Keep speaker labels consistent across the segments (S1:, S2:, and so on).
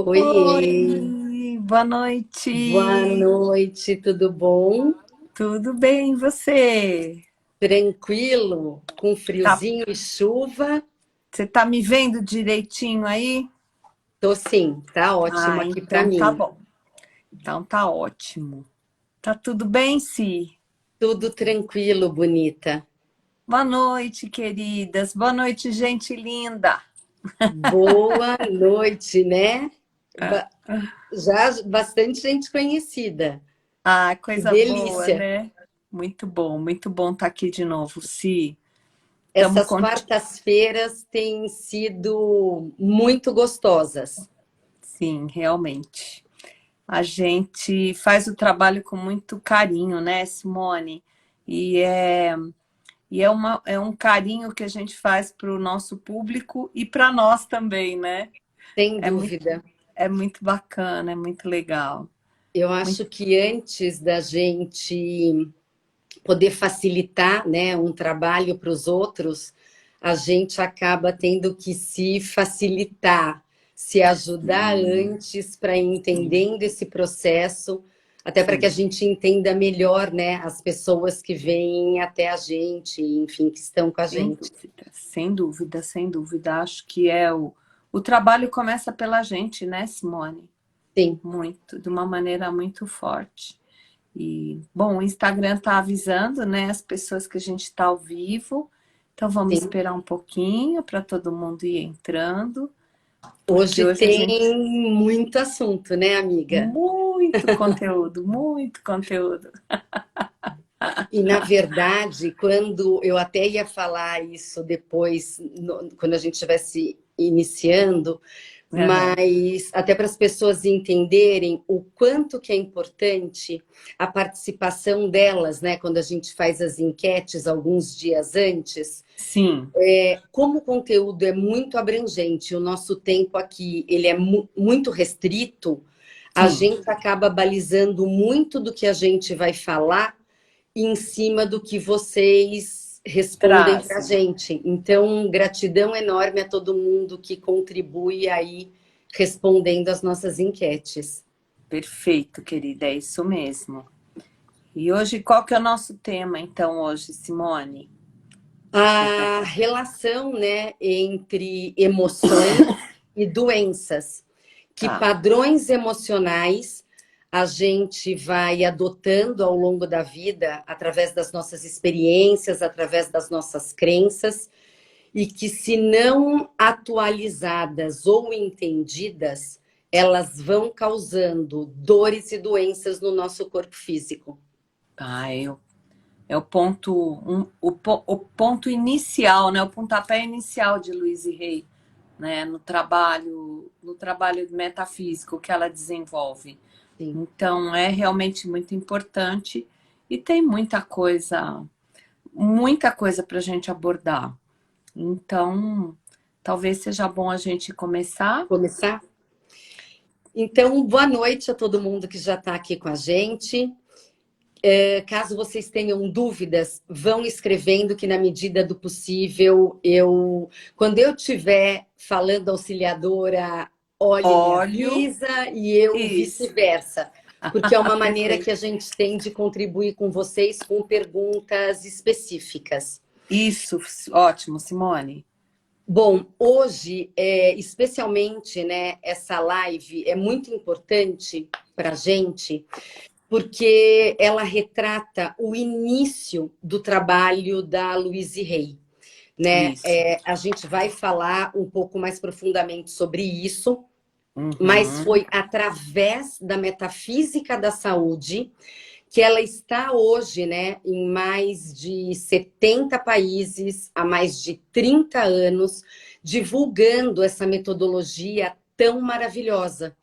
S1: Oiê,
S2: Oi, boa
S1: boa
S2: noite.
S1: noite, tudo bom?
S2: Tudo bem, e você?
S1: Tranquilo? Com
S2: Tá,
S1: friozinho e chuva?
S2: você tá me vendo direitinho aí?
S1: Tô sim, tá ótimo
S2: Ah,
S1: aqui pra
S2: então tá
S1: mim.
S2: bom. Então tá ótimo. Tá tudo bem, Si?
S1: Tudo tranquilo, bonita.
S2: Boa noite, queridas. Boa noite, gente linda.
S1: Boa noite, né? Ba- Já bastante gente conhecida.
S2: Ah,
S1: Que
S2: coisa boa,
S1: delícia.
S2: né? Muito bom estar aqui de novo, Si. Estamos
S1: Essas quartas-feiras têm sido muito gostosas.
S2: Sim, realmente. A gente faz o trabalho com muito carinho, né, Simone? E é, é um carinho que a gente faz para o nosso público e para nós também, né?
S1: Sem
S2: É muito,
S1: dúvida.
S2: é muito bacana, é muito legal.
S1: Eu
S2: Muito,
S1: acho que antes da gente poder facilitar, né, um trabalho para os outros, a gente acaba tendo que se facilitar, se ajudar
S2: sim,
S1: antes para ir
S2: sim,
S1: entendendo esse processo, até para que a
S2: sim.
S1: gente entenda melhor, né, as pessoas que vêm até a gente, enfim, que estão com a
S2: Sem
S1: gente.
S2: dúvida, sem dúvida, sem dúvida. Acho que o trabalho começa pela gente, né, Simone?
S1: Sim,
S2: Muito, de uma maneira muito forte. E, bom, o Instagram está avisando, né, as pessoas que a gente está ao vivo. Então vamos
S1: sim.
S2: esperar um pouquinho para todo mundo ir entrando, porque
S1: Hoje
S2: hoje a
S1: tem
S2: gente
S1: muito assunto, né, amiga?
S2: muito conteúdo, muito conteúdo.
S1: E, na verdade, quando eu até ia falar isso depois, quando a gente estivesse iniciando,
S2: Aham.
S1: mas até para as pessoas entenderem o quanto que é importante a participação delas, né? Quando a gente faz as enquetes alguns dias antes,
S2: Sim,
S1: como o conteúdo é muito abrangente, o nosso tempo aqui ele é muito restrito, a
S2: sim,
S1: gente acaba balizando muito do que a gente vai falar em cima do que vocês respondem para a
S2: trazem.
S1: gente. Então, gratidão enorme a todo mundo que contribui aí respondendo as nossas enquetes.
S2: Perfeito, querida, é isso mesmo. E hoje, qual que é o nosso tema, então, hoje, Simone?
S1: A relação, né, entre emoções e doenças, que
S2: Tá.
S1: padrões emocionais a gente vai adotando ao longo da vida, através das nossas experiências, através das nossas crenças, e que, se não atualizadas ou entendidas, elas vão causando dores e doenças no nosso corpo físico.
S2: Ah, é o ponto, o ponto inicial, né? O pontapé inicial de Louise Hay, né? No trabalho metafísico que ela desenvolve.
S1: Sim.
S2: Então, é realmente muito importante e tem muita coisa para a gente abordar. Então, talvez seja bom a gente começar.
S1: Começar? Então, boa noite a todo mundo que já está aqui com a gente. Caso vocês tenham dúvidas, vão escrevendo que, na medida do possível, quando eu estiver falando auxiliadora, olhe e me
S2: Óleo,
S1: avisa, e eu
S2: isso,
S1: vice-versa, porque é uma maneira que a
S2: perfeito.
S1: gente tem de contribuir com vocês com perguntas específicas.
S2: Isso, ótimo, Simone.
S1: Bom, hoje, especialmente, né, essa live é muito importante para a gente, porque ela retrata o início do trabalho da Louise Hay, né?
S2: Isso.
S1: A gente vai falar um pouco mais profundamente sobre isso, mas
S2: Uhum.
S1: foi através da metafísica da saúde que ela está hoje, né, em mais de 70 países, há mais de 30 anos, divulgando essa metodologia tão maravilhosa,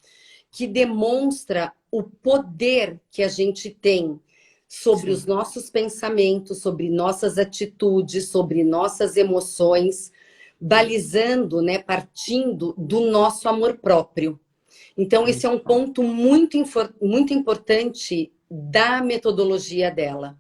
S1: que demonstra o poder que a gente tem sobre os
S2: Sim,
S1: nossos pensamentos, sobre nossas atitudes, sobre nossas emoções, balizando, né, partindo do nosso amor próprio. Então, esse é
S2: muito
S1: um
S2: bom.
S1: ponto muito importante da metodologia dela.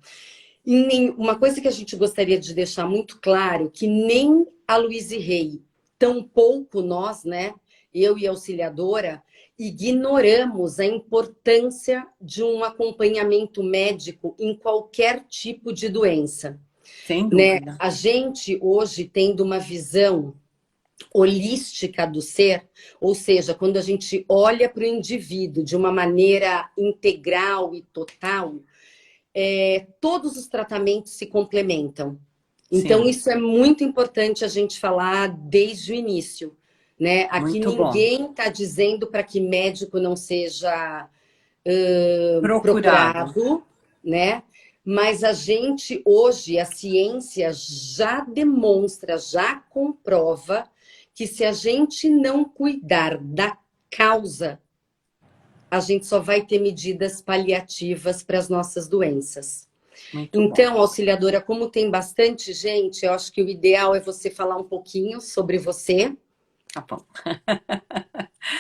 S1: E uma coisa que a gente gostaria de deixar muito claro, que nem a Louise Hay, tampouco nós, né, eu e a auxiliadora, ignoramos a importância de um acompanhamento médico em qualquer tipo de doença,
S2: Sem
S1: né?
S2: dúvida.
S1: A gente hoje tendo uma visão holística do ser, ou seja, quando a gente olha para o indivíduo de uma maneira integral e total, todos os tratamentos se complementam. Então,
S2: Sim,
S1: isso é muito importante a gente falar desde o início, né? Aqui
S2: muito bom.
S1: ninguém está dizendo para que médico não seja
S2: Procurado.
S1: procurado, né? Mas a gente hoje, a ciência já demonstra, já comprova que se a gente não cuidar da causa, a gente só vai ter medidas paliativas para as nossas doenças.
S2: Muito bom.
S1: Então, auxiliadora, como tem bastante gente, eu acho que o ideal é você falar um pouquinho sobre você.
S2: Tá bom.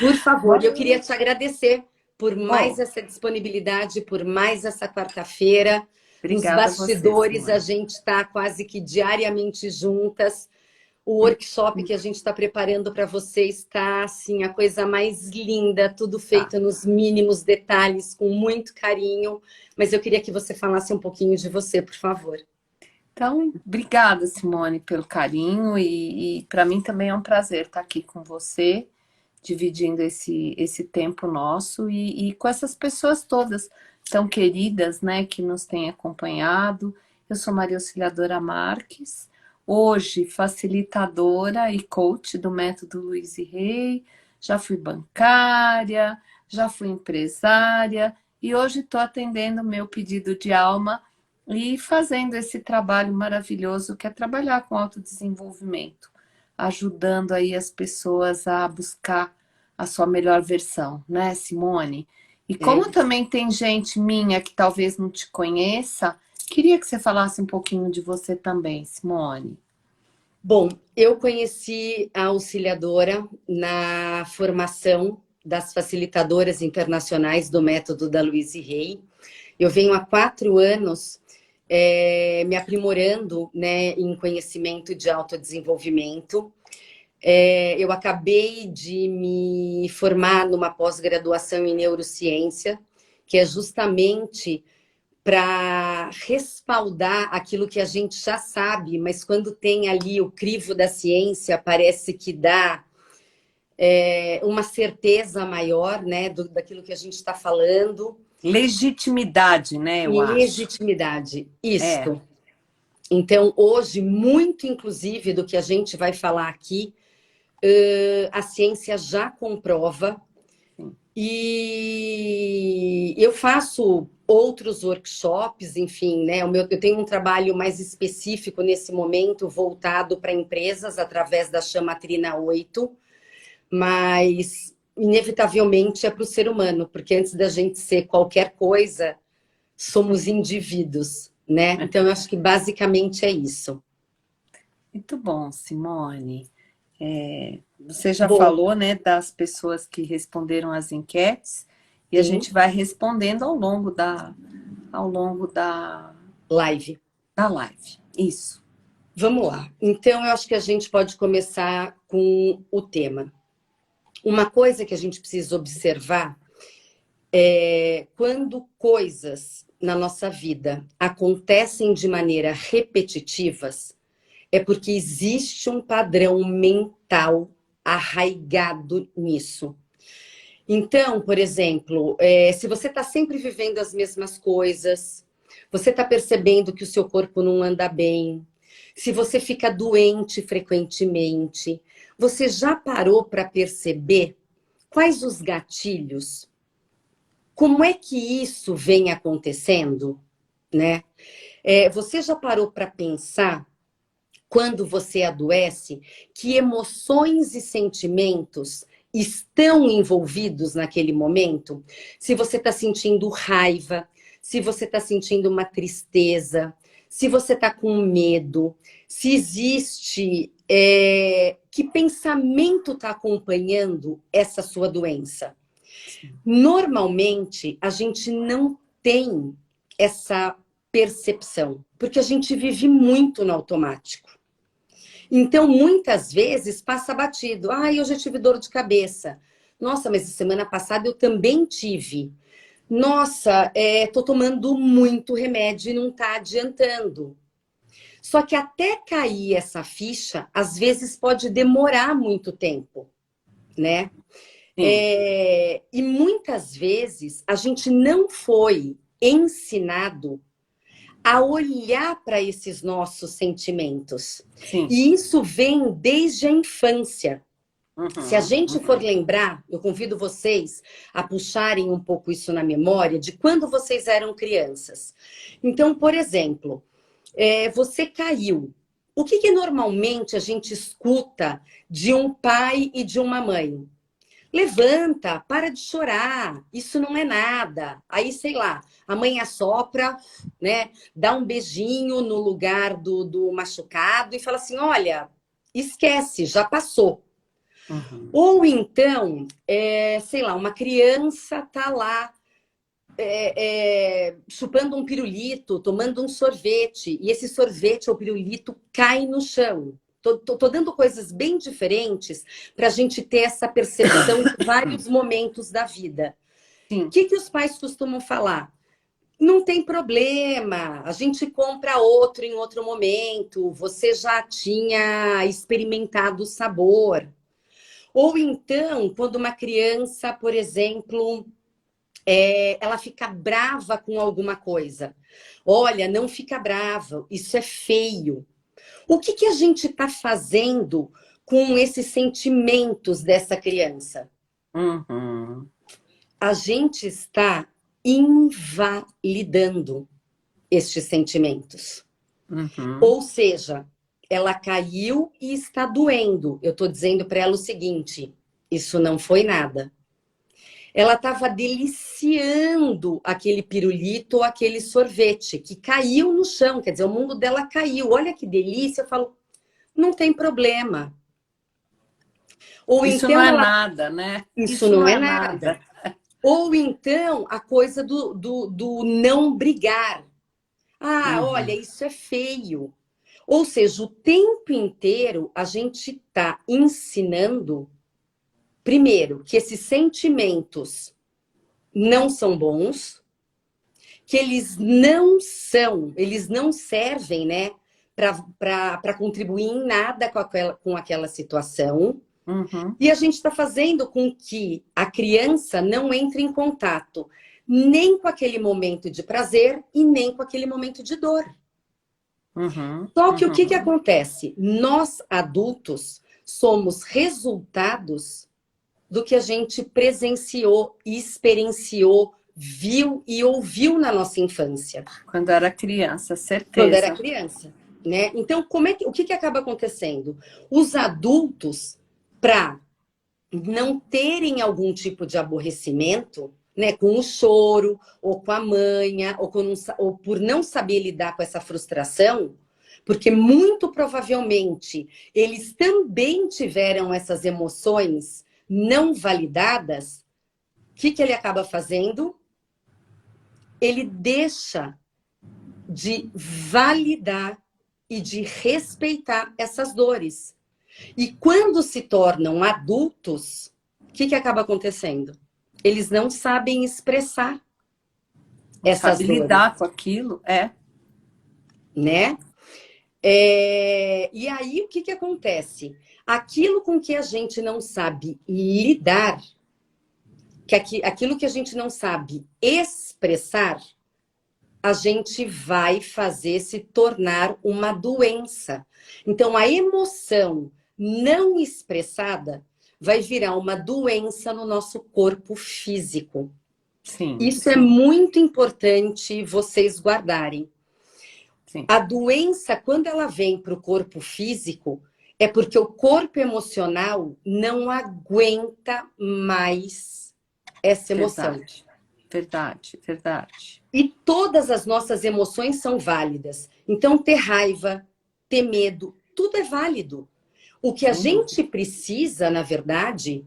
S1: Por favor, eu
S2: Bom,
S1: queria te agradecer por mais
S2: oh,
S1: essa disponibilidade, por mais essa quarta-feira. Nos
S2: obrigada a você,
S1: bastidores, a
S2: Simone.
S1: gente está quase que diariamente juntas. O workshop que a gente está preparando para você está, assim, a coisa mais linda, tudo
S2: Tá.
S1: feito nos mínimos detalhes, com muito carinho. Mas eu queria que você falasse um pouquinho de você, por favor.
S2: Então, obrigada, Simone, pelo carinho e para mim também é um prazer estar aqui com você, dividindo esse tempo nosso e com essas pessoas todas tão queridas, né, que nos têm acompanhado. Eu sou Maria Auxiliadora Marques, hoje facilitadora e coach do Método Luiz e Rei, já fui bancária, já fui empresária e hoje estou atendendo o meu pedido de alma e fazendo esse trabalho maravilhoso que é trabalhar com autodesenvolvimento, ajudando aí as pessoas a buscar a sua melhor versão, né, Simone? E
S1: É
S2: como também tem gente minha que talvez não te conheça, queria que você falasse um pouquinho de você também, Simone.
S1: Bom, eu conheci a auxiliadora na formação das facilitadoras internacionais do método da Louise Hay. Eu venho há 4 anos me aprimorando, né, em conhecimento de autodesenvolvimento. Eu acabei de me formar numa pós-graduação em neurociência, que é justamente para respaldar aquilo que a gente já sabe, mas quando tem ali o crivo da ciência, parece que dá uma certeza maior, né, daquilo que a gente está falando.
S2: Legitimidade, né, eu
S1: E
S2: acho.
S1: legitimidade,
S2: É,
S1: isto. Então, hoje, muito inclusive do que a gente vai falar aqui, a ciência já comprova.
S2: sim.
S1: E eu faço outros workshops, enfim, né? Eu tenho um trabalho mais específico nesse momento, voltado para empresas, através da Chamatrina 8, mas inevitavelmente é para o ser humano, porque antes da gente ser qualquer coisa, somos indivíduos, né? Então, eu acho que basicamente é isso.
S2: Muito bom, Simone. Você já
S1: Bom,
S2: falou, né, das pessoas que responderam às enquetes e a
S1: sim,
S2: gente vai respondendo ao longo da
S1: live.
S2: live. Isso.
S1: Vamos lá. Então, eu acho que a gente pode começar com o tema. Uma coisa que a gente precisa observar é quando coisas na nossa vida acontecem de maneira repetitivas, é porque existe um padrão mental arraigado nisso. Então, por exemplo, se você está sempre vivendo as mesmas coisas, você está percebendo que o seu corpo não anda bem, se você fica doente frequentemente, você já parou para perceber quais os gatilhos? Como é que isso vem acontecendo, né? Você já parou para pensar, quando você adoece, que emoções e sentimentos estão envolvidos naquele momento? Se você está sentindo raiva, se você está sentindo uma tristeza, se você está com medo, se existe. Que pensamento está acompanhando essa sua doença? Normalmente, a gente não tem essa percepção, porque a gente vive muito no automático. Então, muitas vezes passa batido. Ah, eu já tive dor de cabeça. Nossa, mas semana passada eu também tive. Nossa, tô tomando muito remédio e não tá adiantando. Só que até cair essa ficha, às vezes pode demorar muito tempo, né?
S2: Sim,
S1: E muitas vezes a gente não foi ensinado a olhar para esses nossos sentimentos.
S2: sim.
S1: E isso vem desde a infância. Se a
S2: Uhum,
S1: gente for
S2: uhum.
S1: lembrar, eu convido vocês a puxarem um pouco isso na memória de quando vocês eram crianças. Então, por exemplo, você caiu. O que, que normalmente a gente escuta de um pai e de uma mãe? Levanta, para de chorar, isso não é nada. Aí, sei lá, a mãe assopra, né? Dá um beijinho no lugar do machucado e fala assim: olha, esquece, já passou.
S2: Uhum.
S1: Ou então, sei lá, uma criança tá lá chupando um pirulito, tomando um sorvete, e esse sorvete ou pirulito cai no chão. Tô dando coisas bem diferentes para a gente ter essa percepção de vários momentos da vida. O
S2: Sim.
S1: que os pais costumam falar? Não tem problema, a gente compra outro em outro momento, você já tinha experimentado o sabor. Ou então, quando uma criança, por exemplo, ela fica brava com alguma coisa. Olha, não fica brava, isso é feio. O que, que a gente está fazendo com esses sentimentos dessa criança?
S2: Uhum.
S1: A gente está invalidando estes sentimentos.
S2: Uhum.
S1: Ou seja, ela caiu e está doendo. Eu estou dizendo para ela o seguinte: isso não foi nada. Ela estava deliciando aquele pirulito ou aquele sorvete que caiu no chão, quer dizer, o mundo dela caiu. Olha que delícia. Eu falo, não tem problema. Ou
S2: Isso não
S1: então
S2: é
S1: ela,
S2: nada, né?
S1: isso
S2: Isso não
S1: não é
S2: é
S1: nada.
S2: nada.
S1: Ou então a coisa do não brigar. Ah, olha,
S2: Uhum.
S1: isso é feio. Ou seja, o tempo inteiro a gente está ensinando, primeiro, que esses sentimentos não são bons, que eles não servem, né, para contribuir em nada com aquela situação.
S2: Uhum.
S1: E a gente está fazendo com que a criança não entre em contato nem com aquele momento de prazer e nem com aquele momento de dor.
S2: Uhum.
S1: Só que o que
S2: Uhum.
S1: acontece? Nós, adultos, somos resultados do que a gente presenciou, experienciou, viu e ouviu na nossa infância.
S2: Quando era criança,
S1: Quando era
S2: certeza.
S1: criança, né? Então, o que acaba acontecendo? Os adultos, para não terem algum tipo de aborrecimento, né, com o choro, ou com a manha, ou por não saber lidar com essa frustração, porque muito provavelmente eles também tiveram essas emoções não validadas, o que ele acaba fazendo? Ele deixa de validar e de respeitar essas dores. E quando se tornam adultos, o que acaba acontecendo? Eles não sabem expressar
S2: Não
S1: essas
S2: sabe
S1: dores,
S2: lidar com aquilo? É.
S1: né? E aí, o que acontece? Aquilo com que a gente não sabe lidar, aquilo que a gente não sabe expressar, a gente vai fazer se tornar uma doença. Então, a emoção não expressada vai virar uma doença no nosso corpo físico.
S2: Sim,
S1: Isso é
S2: sim,
S1: muito importante vocês guardarem.
S2: sim.
S1: A doença, quando ela vem para o corpo físico, é porque o corpo emocional não aguenta mais essa emoção.
S2: Verdade. Verdade, verdade.
S1: E todas as nossas emoções são válidas. Então, ter raiva, ter medo, tudo é válido. O que a
S2: Sem
S1: gente
S2: dúvida.
S1: precisa, na verdade,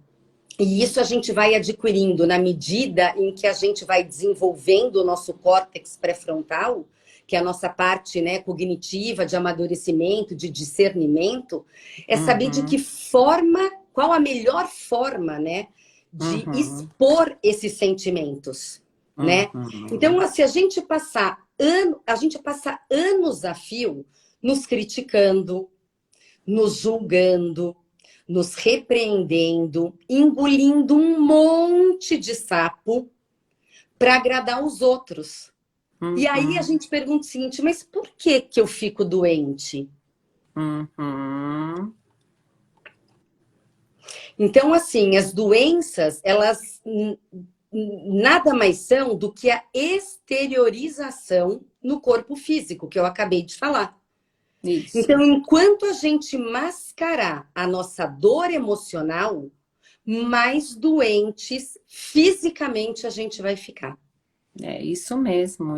S1: e isso a gente vai adquirindo na medida em que a gente vai desenvolvendo o nosso córtex pré-frontal, que é a nossa parte, né, cognitiva, de amadurecimento, de discernimento, é saber de que
S2: Uhum.
S1: forma, qual a melhor forma, né, de
S2: Uhum.
S1: expor esses sentimentos, né?
S2: Uhum.
S1: Então, se a gente a gente passa anos a fio nos criticando, nos julgando, nos repreendendo, engolindo um monte de sapo para agradar os outros. E aí a
S2: Uhum.
S1: gente pergunta o seguinte, mas por que que eu fico doente?
S2: Uhum.
S1: Então, assim, as doenças, elas nada mais são do que a exteriorização no corpo físico, que eu acabei de falar.
S2: Isso.
S1: Então, enquanto a gente mascarar a nossa dor emocional, mais doentes fisicamente a gente vai ficar.
S2: É isso mesmo.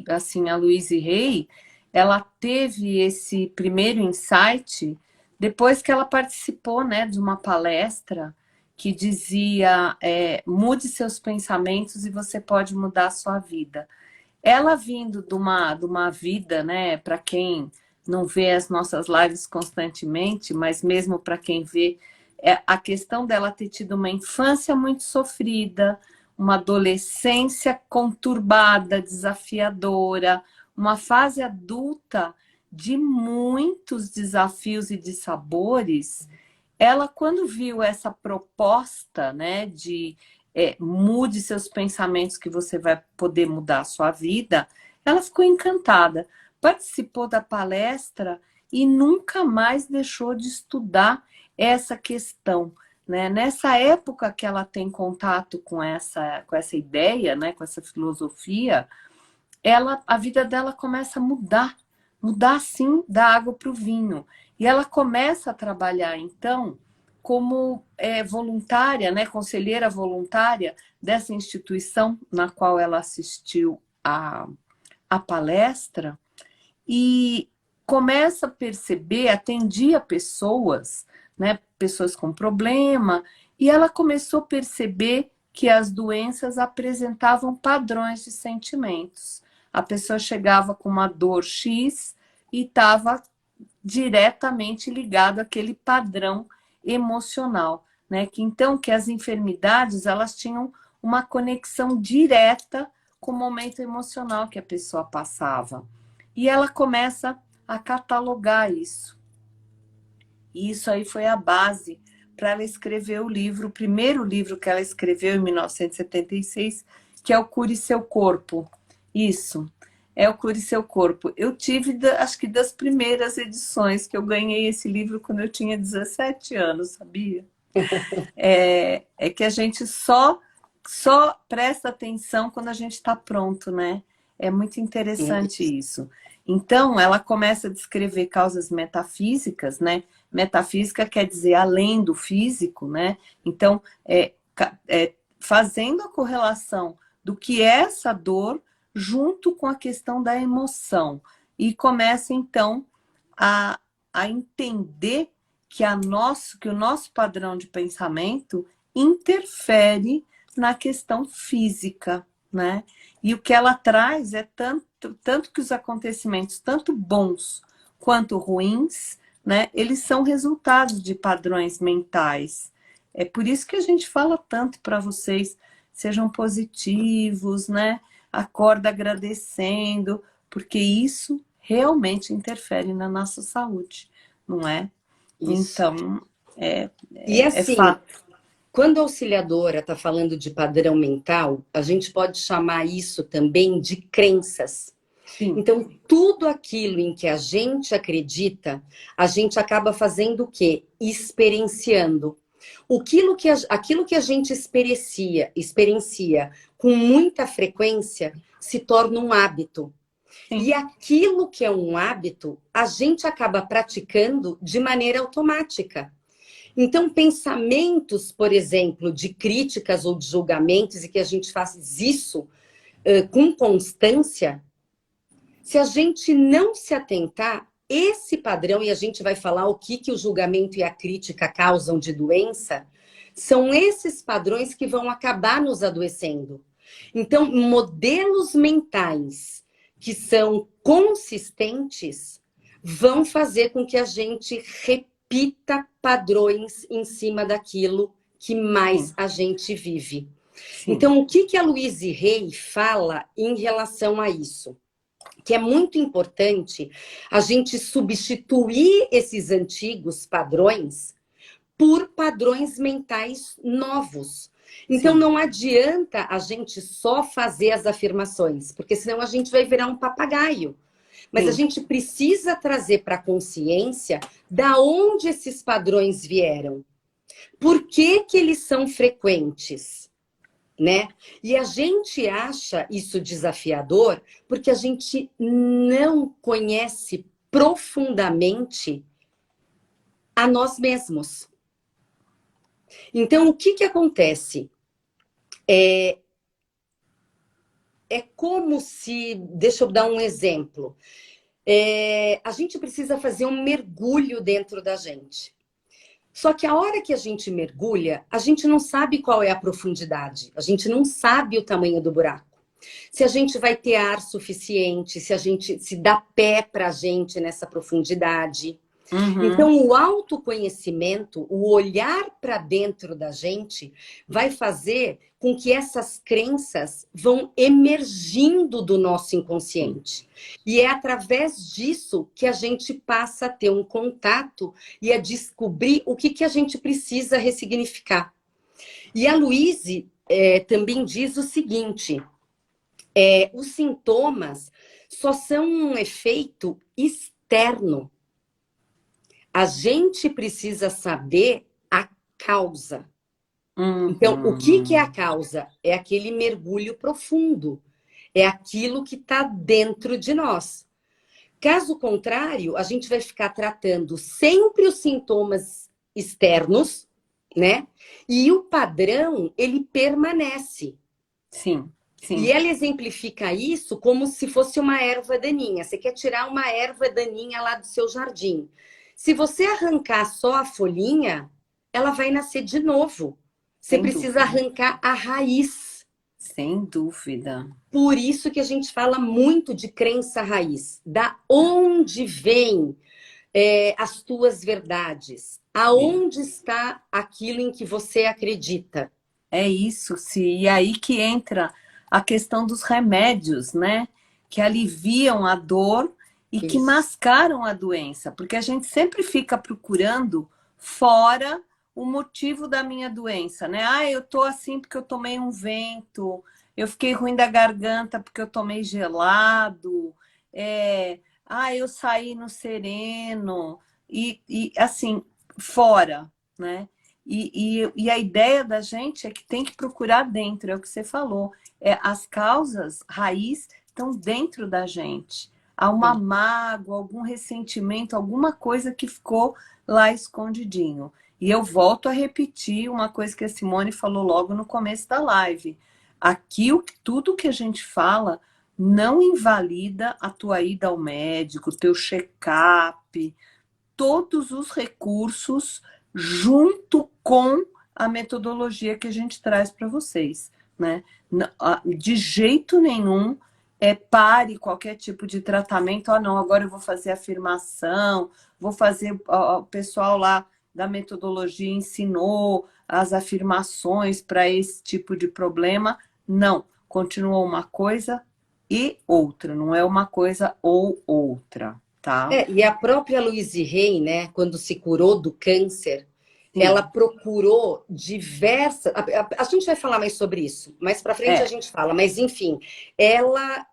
S2: Assim, a Louise Hay, ela teve esse primeiro insight depois que ela participou, né, de uma palestra que dizia mude seus pensamentos e você pode mudar a sua vida. Ela vindo de uma vida, né, para quem não vê as nossas lives constantemente, mas mesmo para quem vê, a questão dela ter tido uma infância muito sofrida, uma adolescência conturbada, desafiadora, uma fase adulta de muitos desafios e dissabores. Ela, quando viu essa proposta, né, de mude seus pensamentos que você vai poder mudar a sua vida, ela ficou encantada. Participou da palestra e nunca mais deixou de estudar essa questão. Né? Nessa época que ela tem contato com essa ideia, né, com essa filosofia, a vida dela começa a mudar assim da água para o vinho. E ela começa a trabalhar, então, como voluntária, né, conselheira voluntária dessa instituição na qual ela assistiu a palestra, e começa a perceber, atendia pessoas, né, pessoas com problema, e ela começou a perceber que as doenças apresentavam padrões de sentimentos. A pessoa chegava com uma dor X e estava diretamente ligado àquele padrão emocional, né? Que as enfermidades elas tinham uma conexão direta com o momento emocional que a pessoa passava. E ela começa a catalogar isso. E isso aí foi a base para ela escrever o primeiro livro que ela escreveu em 1976, que é o Cure Seu Corpo. Isso, é o Cure Seu Corpo. Eu tive, acho que das primeiras edições, que eu ganhei esse livro quando eu tinha 17 anos, sabia? É que a gente só presta atenção quando a gente está pronto, né? É muito interessante isso. Então, ela começa a descrever causas metafísicas, né? Metafísica quer dizer além do físico, né? Então, fazendo a correlação do que é essa dor junto com a questão da emoção. E começa, então, a entender que o nosso padrão de pensamento interfere na questão física, né? E o que ela traz é tanto que os acontecimentos, tanto bons quanto ruins, né, eles são resultados de padrões mentais. É por isso que a gente fala tanto para vocês, sejam positivos, né? Acorda agradecendo, porque isso realmente interfere na nossa saúde, não é?
S1: Isso.
S2: Então, é,
S1: E
S2: é
S1: assim,
S2: fato.
S1: quando a auxiliadora está falando de padrão mental, a gente pode chamar isso também de crenças.
S2: Sim.
S1: Então, tudo aquilo em que a gente acredita, a gente acaba fazendo o quê? Experienciando. Aquilo que a gente experiencia com muita frequência se torna um hábito.
S2: Sim.
S1: E aquilo que é um hábito, a gente acaba praticando de maneira automática. Então, pensamentos, por exemplo, de críticas ou de julgamentos, e que a gente faz isso com constância, se a gente não se atentar, esse padrão, e a gente vai falar o que o julgamento e a crítica causam de doença, são esses padrões que vão acabar nos adoecendo. Então, modelos mentais que são consistentes vão fazer com que a gente repita padrões em cima daquilo que mais
S2: Sim.
S1: a gente vive.
S2: Sim.
S1: Então, o que a Louise Hay fala em relação a isso? Que é muito importante a gente substituir esses antigos padrões por padrões mentais novos. Então,
S2: Sim.
S1: não adianta a gente só fazer as afirmações, porque senão a gente vai virar um papagaio. Mas a
S2: Sim.
S1: gente precisa trazer para a consciência da onde esses padrões vieram. Por que eles são frequentes? Né? E a gente acha isso desafiador porque a gente não conhece profundamente a nós mesmos. Então, o que acontece? É como se, deixa eu dar um exemplo, a gente precisa fazer um mergulho dentro da gente. Só que a hora que a gente mergulha, a gente não sabe qual é a profundidade, a gente não sabe o tamanho do buraco. Se a gente vai ter ar suficiente, se a gente se dá pé para a gente nessa profundidade.
S2: Uhum.
S1: Então, o autoconhecimento, o olhar para dentro da gente, vai fazer com que essas crenças vão emergindo do nosso inconsciente. E é através disso que a gente passa a ter um contato e a descobrir o que a gente precisa ressignificar. E a Louise também diz o seguinte: os sintomas só são um efeito externo. A gente precisa saber a causa. Então, o que é a
S2: Uhum.
S1: causa? É aquele mergulho profundo. É aquilo que está dentro de nós. Caso contrário, a gente vai ficar tratando sempre os sintomas externos, né? E o padrão, ele permanece.
S2: Sim.
S1: E
S2: Sim.
S1: ela exemplifica isso como se fosse uma erva daninha. Você quer tirar uma erva daninha lá do seu jardim. Se você arrancar só a folhinha, ela vai nascer de novo. Você
S2: Sem
S1: precisa
S2: dúvida.
S1: arrancar a raiz.
S2: Sem dúvida.
S1: Por isso que a gente fala muito de crença raiz. Da onde vem as tuas verdades?
S2: É.
S1: Aonde está aquilo em que você acredita?
S2: É isso, sim. E aí que entra a questão dos remédios, né? Que aliviam a dor e que
S1: Isso.
S2: mascaram a doença, porque a gente sempre fica procurando fora o motivo da minha doença, né? Ah, eu tô assim porque eu tomei um vento, eu fiquei ruim da garganta porque eu tomei gelado, eu saí no sereno, e assim, fora, né? E a ideia da gente é que tem que procurar dentro, é o que você falou. As causas raiz estão dentro da gente. Há uma
S1: Sim.
S2: mágoa, algum ressentimento, alguma coisa que ficou lá escondidinho. E eu volto a repetir uma coisa que a Simone falou logo no começo da live. Aqui, tudo que a gente fala não invalida a tua ida ao médico, teu check-up, todos os recursos junto com a metodologia que a gente traz para vocês, né? De jeito nenhum pare qualquer tipo de tratamento. Ah, não, agora eu vou fazer afirmação, vou fazer. O pessoal lá da metodologia ensinou as afirmações para esse tipo de problema. Não, continua uma coisa e outra, não é uma coisa ou outra, tá?
S1: E a própria Louise Hay, né, quando se curou do câncer, ela
S2: Sim,
S1: procurou diversas. A gente vai falar mais sobre isso, mais para frente a
S2: é.
S1: gente fala, mas enfim, ela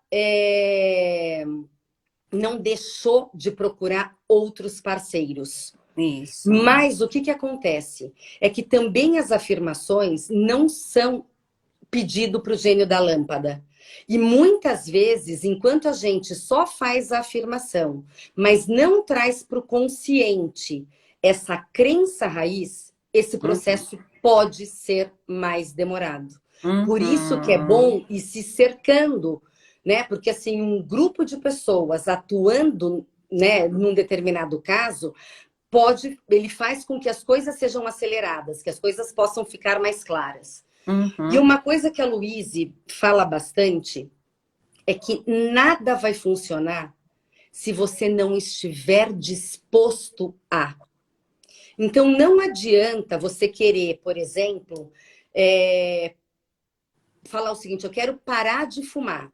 S1: não deixou de procurar outros parceiros.
S2: Isso.
S1: Mas o que acontece? É que também as afirmações não são pedido para o gênio da lâmpada. E muitas vezes, enquanto a gente só faz a afirmação, mas não traz para o consciente essa crença raiz, esse
S2: Uhum.
S1: processo pode ser mais demorado. Por isso que é
S2: Uhum.
S1: bom ir se cercando, né? Porque assim, um grupo de pessoas atuando, né, num determinado caso, ele faz com que as coisas sejam aceleradas, que as coisas possam ficar mais claras. E
S2: Uhum.
S1: uma coisa que a Louise fala bastante é que nada vai funcionar se você não estiver disposto a. Então, não adianta você querer, por exemplo, falar o seguinte: eu quero parar de fumar,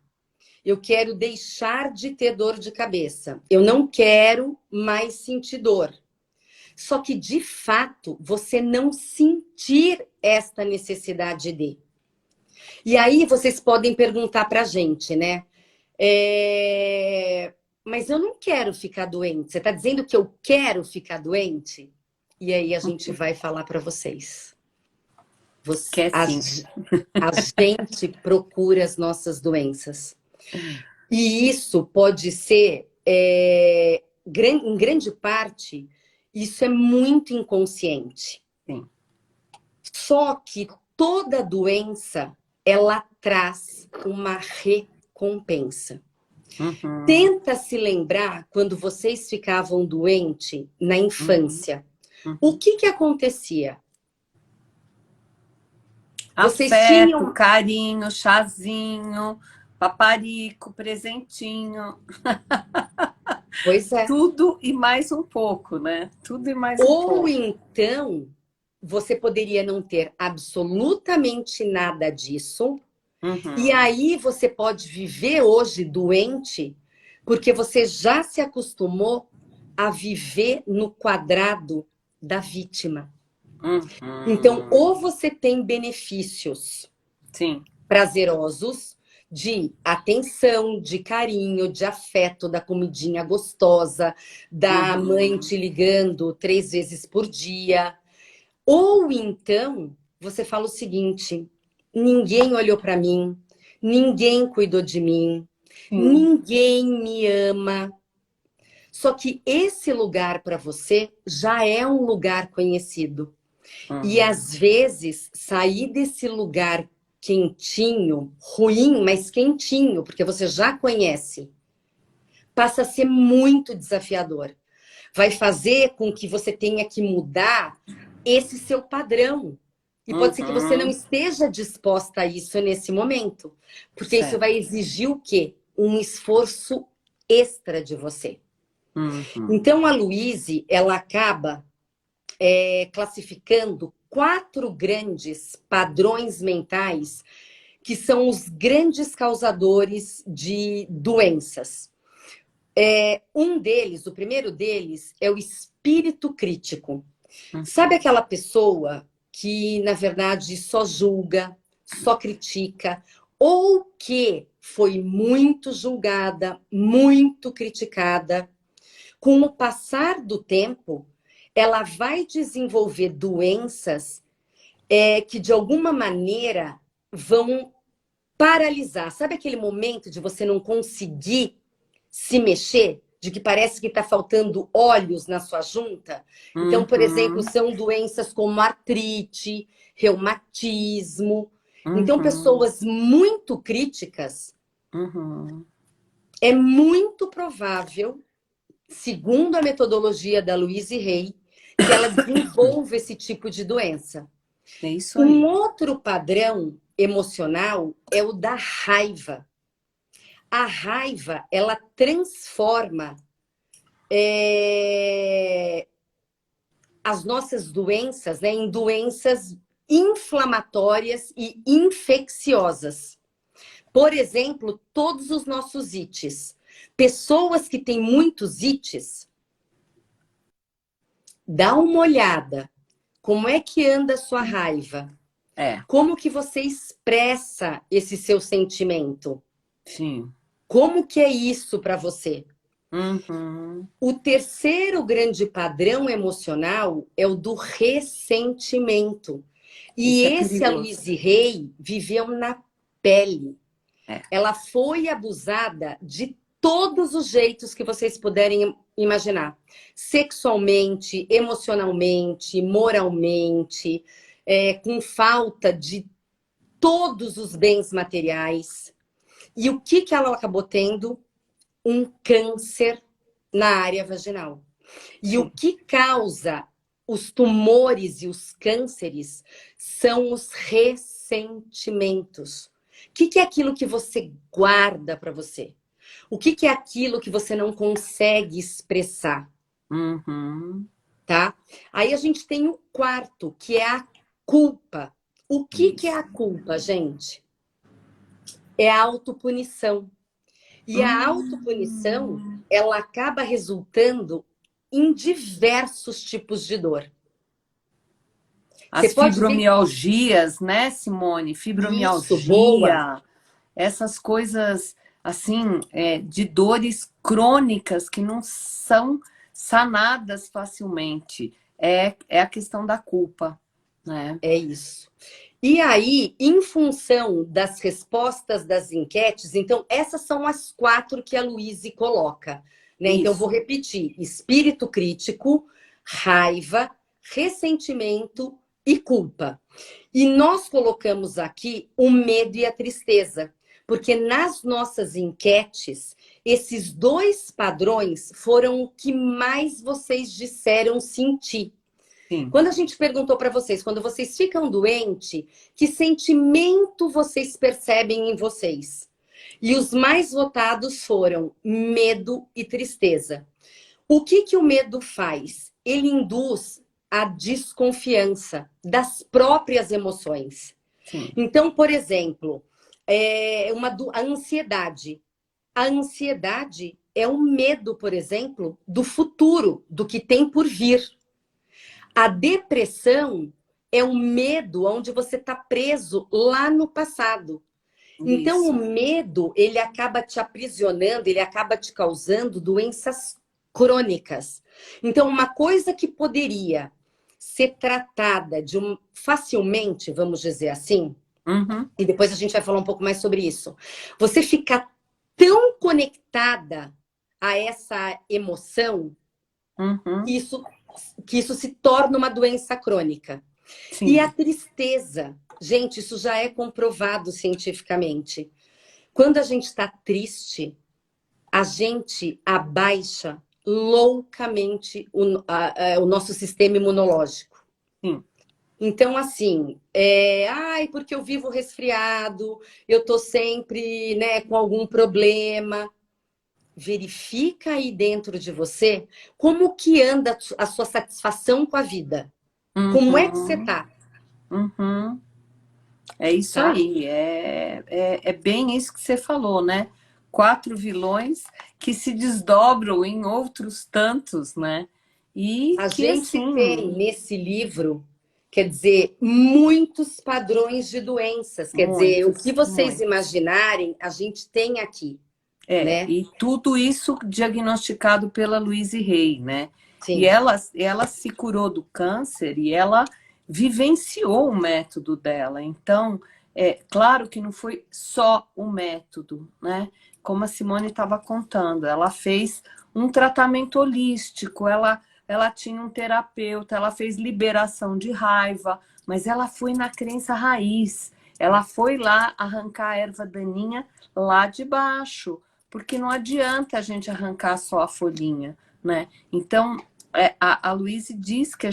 S1: eu quero deixar de ter dor de cabeça, eu não quero mais sentir dor. Só que, de fato, você não sentir esta necessidade de. E aí vocês podem perguntar para a gente, né? Mas eu não quero ficar doente. Você está dizendo que eu quero ficar doente? E aí a gente vai falar para vocês.
S2: Quer sim.
S1: A gente procura as nossas doenças. E isso pode ser, em grande parte, isso é muito inconsciente.
S2: Sim.
S1: Só que toda doença, ela traz uma recompensa.
S2: Uhum.
S1: Tenta se lembrar quando vocês ficavam doentes na infância.
S2: Uhum.
S1: O que acontecia? Vocês
S2: Afeto,
S1: tinham
S2: carinho, chazinho, paparico, presentinho.
S1: Pois é.
S2: Tudo e mais um pouco, né? Tudo e mais um pouco.
S1: Ou então, você poderia não ter absolutamente nada disso.
S2: Uhum.
S1: E aí você pode viver hoje doente, porque você já se acostumou a viver no quadrado da vítima.
S2: Uhum.
S1: Então, ou você tem benefícios
S2: Sim.
S1: prazerosos de atenção, de carinho, de afeto, da comidinha gostosa, da mãe te ligando 3 vezes por dia. Ou então, você fala o seguinte: ninguém olhou para mim, ninguém cuidou de mim, ninguém me ama. Só que esse lugar para você já é um lugar conhecido. E às vezes, sair desse lugar quentinho, ruim, mas quentinho, porque você já conhece, passa a ser muito desafiador. Vai fazer com que você tenha que mudar esse seu padrão. E pode ser que você não esteja disposta a isso nesse momento. Porque isso vai exigir o quê? Um esforço extra de você. Então, a Louise, ela acaba classificando 4 grandes padrões mentais que são os grandes causadores de doenças. Um deles, o primeiro deles, é o espírito crítico. Sabe aquela pessoa que, na verdade, só julga, só critica, ou que foi muito julgada, muito criticada? Com o passar do tempo, ela vai desenvolver doenças que, de alguma maneira, vão paralisar. Sabe aquele momento de você não conseguir se mexer? De que parece que está faltando olhos na sua junta? Então, por exemplo, são doenças como artrite, reumatismo. Então, pessoas muito críticas, é muito provável, segundo a metodologia da Louise Hay, que ela desenvolva esse tipo de doença.
S2: É isso aí.
S1: Um outro padrão emocional é o da raiva. A raiva, ela transforma as nossas doenças, né, em doenças inflamatórias e infecciosas. Por exemplo, todos os nossos ites. Pessoas que têm muitos ites, dá uma olhada. Como é que anda a sua raiva? Como que você expressa esse seu sentimento?
S2: Sim.
S1: Como que é isso para você? O terceiro grande padrão emocional é o do ressentimento. E esse, a Louise Hay, viveu na pele. Ela foi abusada de todos os jeitos que vocês puderem imaginar. Sexualmente, emocionalmente, moralmente, com falta de todos os bens materiais. E o que ela acabou tendo? Um câncer na área vaginal. E o que causa os tumores e os cânceres são os ressentimentos. O que é aquilo que você guarda para você? O que é aquilo que você não consegue expressar? tá? Aí a gente tem o quarto, que é a culpa. O que é a culpa, gente? É a autopunição. E a autopunição,
S2: Hum.
S1: ela acaba resultando em diversos tipos de dor. Você
S2: As
S1: pode ver
S2: fibromialgias, né, Simone?
S1: isso, boa.
S2: Fibromialgia, essas coisas assim, de dores crônicas que não são sanadas facilmente. É a questão da culpa, né?
S1: É isso. E aí, em função das respostas das enquetes, então, essas são as 4 que a Luíse coloca, né? Então, eu vou
S2: Isso.
S1: repetir: espírito crítico, raiva, ressentimento e culpa. E nós colocamos aqui o medo e a tristeza, porque nas nossas enquetes, esses 2 padrões foram o que mais vocês disseram sentir.
S2: Sim.
S1: Quando a gente perguntou para vocês, quando vocês ficam doentes, que sentimento vocês percebem em vocês? E os mais votados foram medo e tristeza. O que o medo faz? Ele induz a desconfiança das próprias emoções.
S2: Sim.
S1: Então, por exemplo, a ansiedade. A ansiedade é o medo, por exemplo, do futuro, do que tem por vir. A depressão é um medo onde você está preso lá no passado. Então, o
S2: Isso.
S1: medo, ele acaba te aprisionando, ele acaba te causando doenças crônicas. Então, uma coisa que poderia ser tratada facilmente, vamos dizer assim,
S2: Uhum.
S1: e depois a gente vai falar um pouco mais sobre isso. Você ficar tão conectada a essa emoção,
S2: Uhum.
S1: isso, que isso se torna uma doença crônica. E a
S2: Sim.
S1: tristeza, gente, isso já é comprovado cientificamente. Quando a gente está triste, a gente abaixa loucamente o nosso sistema imunológico.
S2: Sim.
S1: Então, assim, ai, porque eu vivo resfriado, eu tô sempre, né, com algum problema. Verifica aí dentro de você como que anda a sua satisfação com a vida. Como é que você
S2: Uhum.
S1: tá,
S2: Uhum. É isso
S1: tá?
S2: aí, é bem isso que você falou, né? 4 vilões que se desdobram em outros tantos, né? E
S1: A
S2: que
S1: gente tem
S2: assim,
S1: nesse livro, quer dizer, muitos padrões de doenças. Quer dizer, o que
S2: muitos,
S1: vocês
S2: muitos.
S1: imaginarem, a gente tem aqui, né?
S2: E tudo isso diagnosticado pela Louise Hay, né? E
S1: Sim.
S2: ela se curou do câncer e ela vivenciou o método dela. Então, claro que não foi só o método, né? Como a Simone estava contando, ela fez um tratamento holístico, ela tinha um terapeuta, ela fez liberação de raiva, mas ela foi na crença raiz. Ela foi lá arrancar a erva daninha lá de baixo, porque não adianta a gente arrancar só a folhinha, né? Então, a Luíse diz que a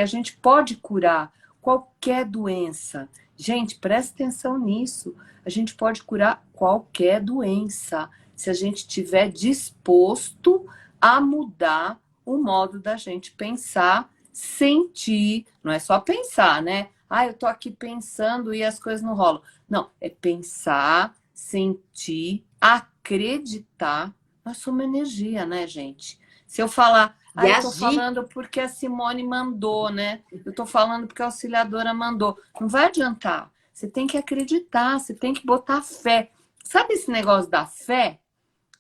S2: gente pode curar qualquer doença. Gente, presta atenção nisso. A gente pode curar qualquer doença se a gente estiver disposto a mudar o modo da gente pensar, sentir. Não é só pensar, né? Ah, eu tô aqui pensando e as coisas não rolam. Não, é pensar, sentir, acreditar. Nós somos energia, né, gente? Se eu falar,
S1: E
S2: eu tô
S1: agir.
S2: falando porque a Simone mandou, né? Eu tô falando porque a auxiliadora mandou. Não vai adiantar. Você tem que acreditar, você tem que botar fé. Sabe esse negócio da fé?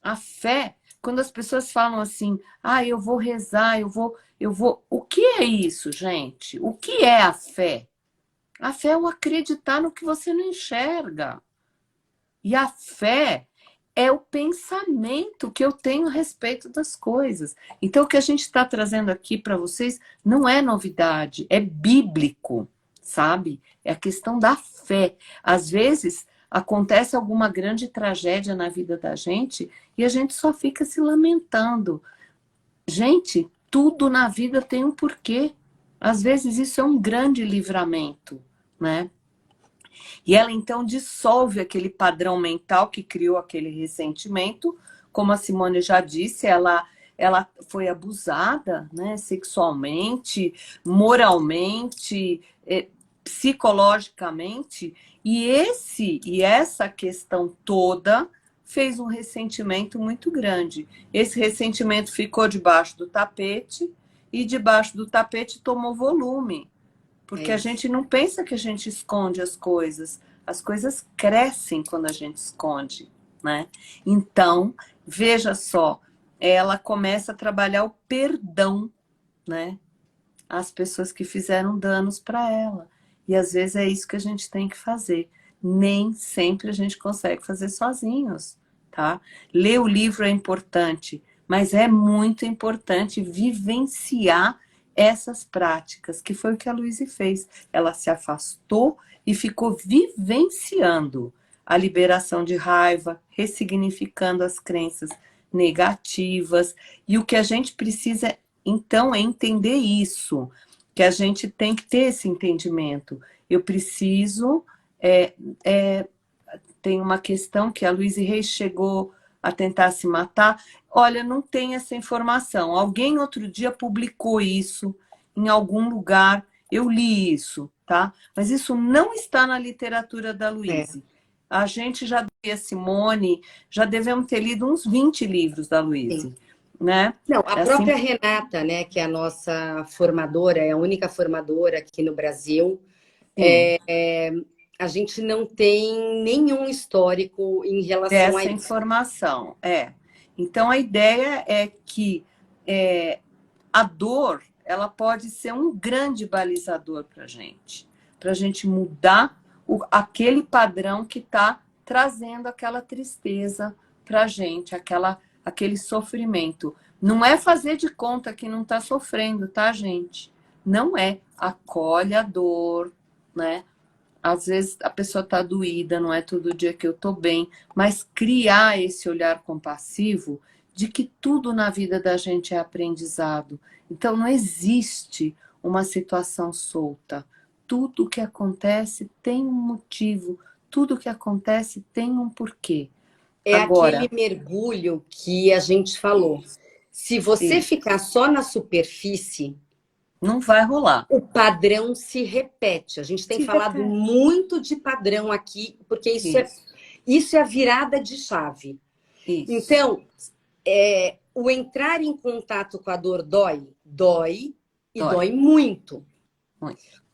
S2: A fé, quando as pessoas falam assim, eu vou rezar, eu vou. O que é isso, gente? O que é a fé? A fé é o acreditar no que você não enxerga. E a fé é o pensamento que eu tenho a respeito das coisas. Então, o que a gente está trazendo aqui para vocês não é novidade, é bíblico, sabe? É a questão da fé. Às vezes, acontece alguma grande tragédia na vida da gente e a gente só fica se lamentando. Gente, tudo na vida tem um porquê. Às vezes, isso é um grande livramento, né? E ela então dissolve aquele padrão mental que criou aquele ressentimento. Como a Simone já disse, ela foi abusada, né, sexualmente, moralmente, psicologicamente, e essa questão toda fez um ressentimento muito grande. Esse ressentimento ficou debaixo do tapete e debaixo do tapete tomou volume, porque a gente não pensa que a gente esconde as coisas crescem quando a gente esconde, né? Então, veja só, ela começa a trabalhar o perdão, né? As pessoas que fizeram danos para ela. E às vezes é isso que a gente tem que fazer. Nem sempre a gente consegue fazer sozinhos, tá? Ler o livro é importante, mas é muito importante vivenciar essas práticas, que foi o que a Luíse fez. Ela se afastou e ficou vivenciando a liberação de raiva, ressignificando as crenças negativas. E o que a gente precisa, então, é entender isso, que a gente tem que ter esse entendimento. Eu preciso... tem uma questão que a Louise Hay chegou a tentar se matar. Olha, não tem essa informação. Alguém outro dia publicou isso em algum lugar. Eu li isso, tá? Mas isso não está na literatura da Louise. A gente já, a Simone, já devemos ter lido uns 20 livros da Louise, né?
S1: Não, a própria Renata, né, que é a nossa formadora, é a única formadora aqui no Brasil, a gente não tem nenhum histórico em relação a
S2: essa
S1: isso.
S2: informação. Então, a ideia é que a dor, ela pode ser um grande balizador para a gente mudar aquele padrão que está trazendo aquela tristeza para a gente, aquele sofrimento. Não é fazer de conta que não está sofrendo, tá, gente? Não é. Acolhe a dor, né? Às vezes a pessoa está doída, não é todo dia que eu estou bem, mas criar esse olhar compassivo de que tudo na vida da gente é aprendizado. Então não existe uma situação solta. Tudo que acontece tem um motivo, tudo que acontece tem um porquê.
S1: É
S2: Agora,
S1: aquele mergulho que a gente falou. Se você ficar só na superfície,
S2: não vai rolar.
S1: o padrão se repete. A gente tem falado muito de padrão aqui, porque isso é a virada de chave.
S2: Isso.
S1: Então, o entrar em contato com a dor dói muito.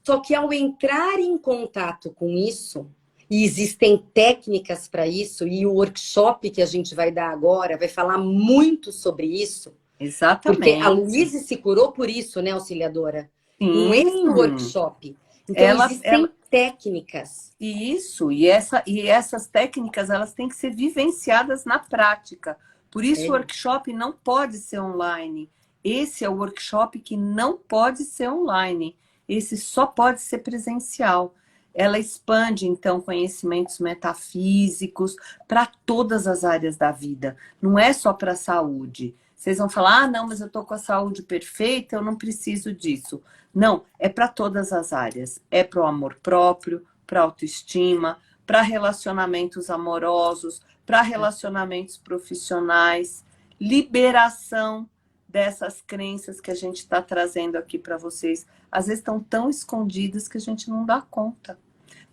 S1: Só que ao entrar em contato com isso, e existem técnicas para isso, e o workshop que a gente vai dar agora vai falar muito sobre isso.
S2: Exatamente.
S1: Porque a Louise se curou por isso, né, auxiliadora?
S2: Sim.
S1: Com esse workshop. Então, existem técnicas.
S2: Isso, e essas técnicas, elas têm que ser vivenciadas na prática. Por isso o workshop não pode ser online. Esse é o workshop que não pode ser online. Esse só pode ser presencial. Ela expande, então, conhecimentos metafísicos para todas as áreas da vida. Não é só para a saúde. Vocês vão falar, ah, não, mas eu estou com a saúde perfeita, eu não preciso disso. Não, é para todas as áreas. É para o amor próprio, para autoestima, para relacionamentos amorosos, para relacionamentos profissionais, liberação dessas crenças que a gente está trazendo aqui para vocês. Às vezes estão tão escondidas que a gente não dá conta.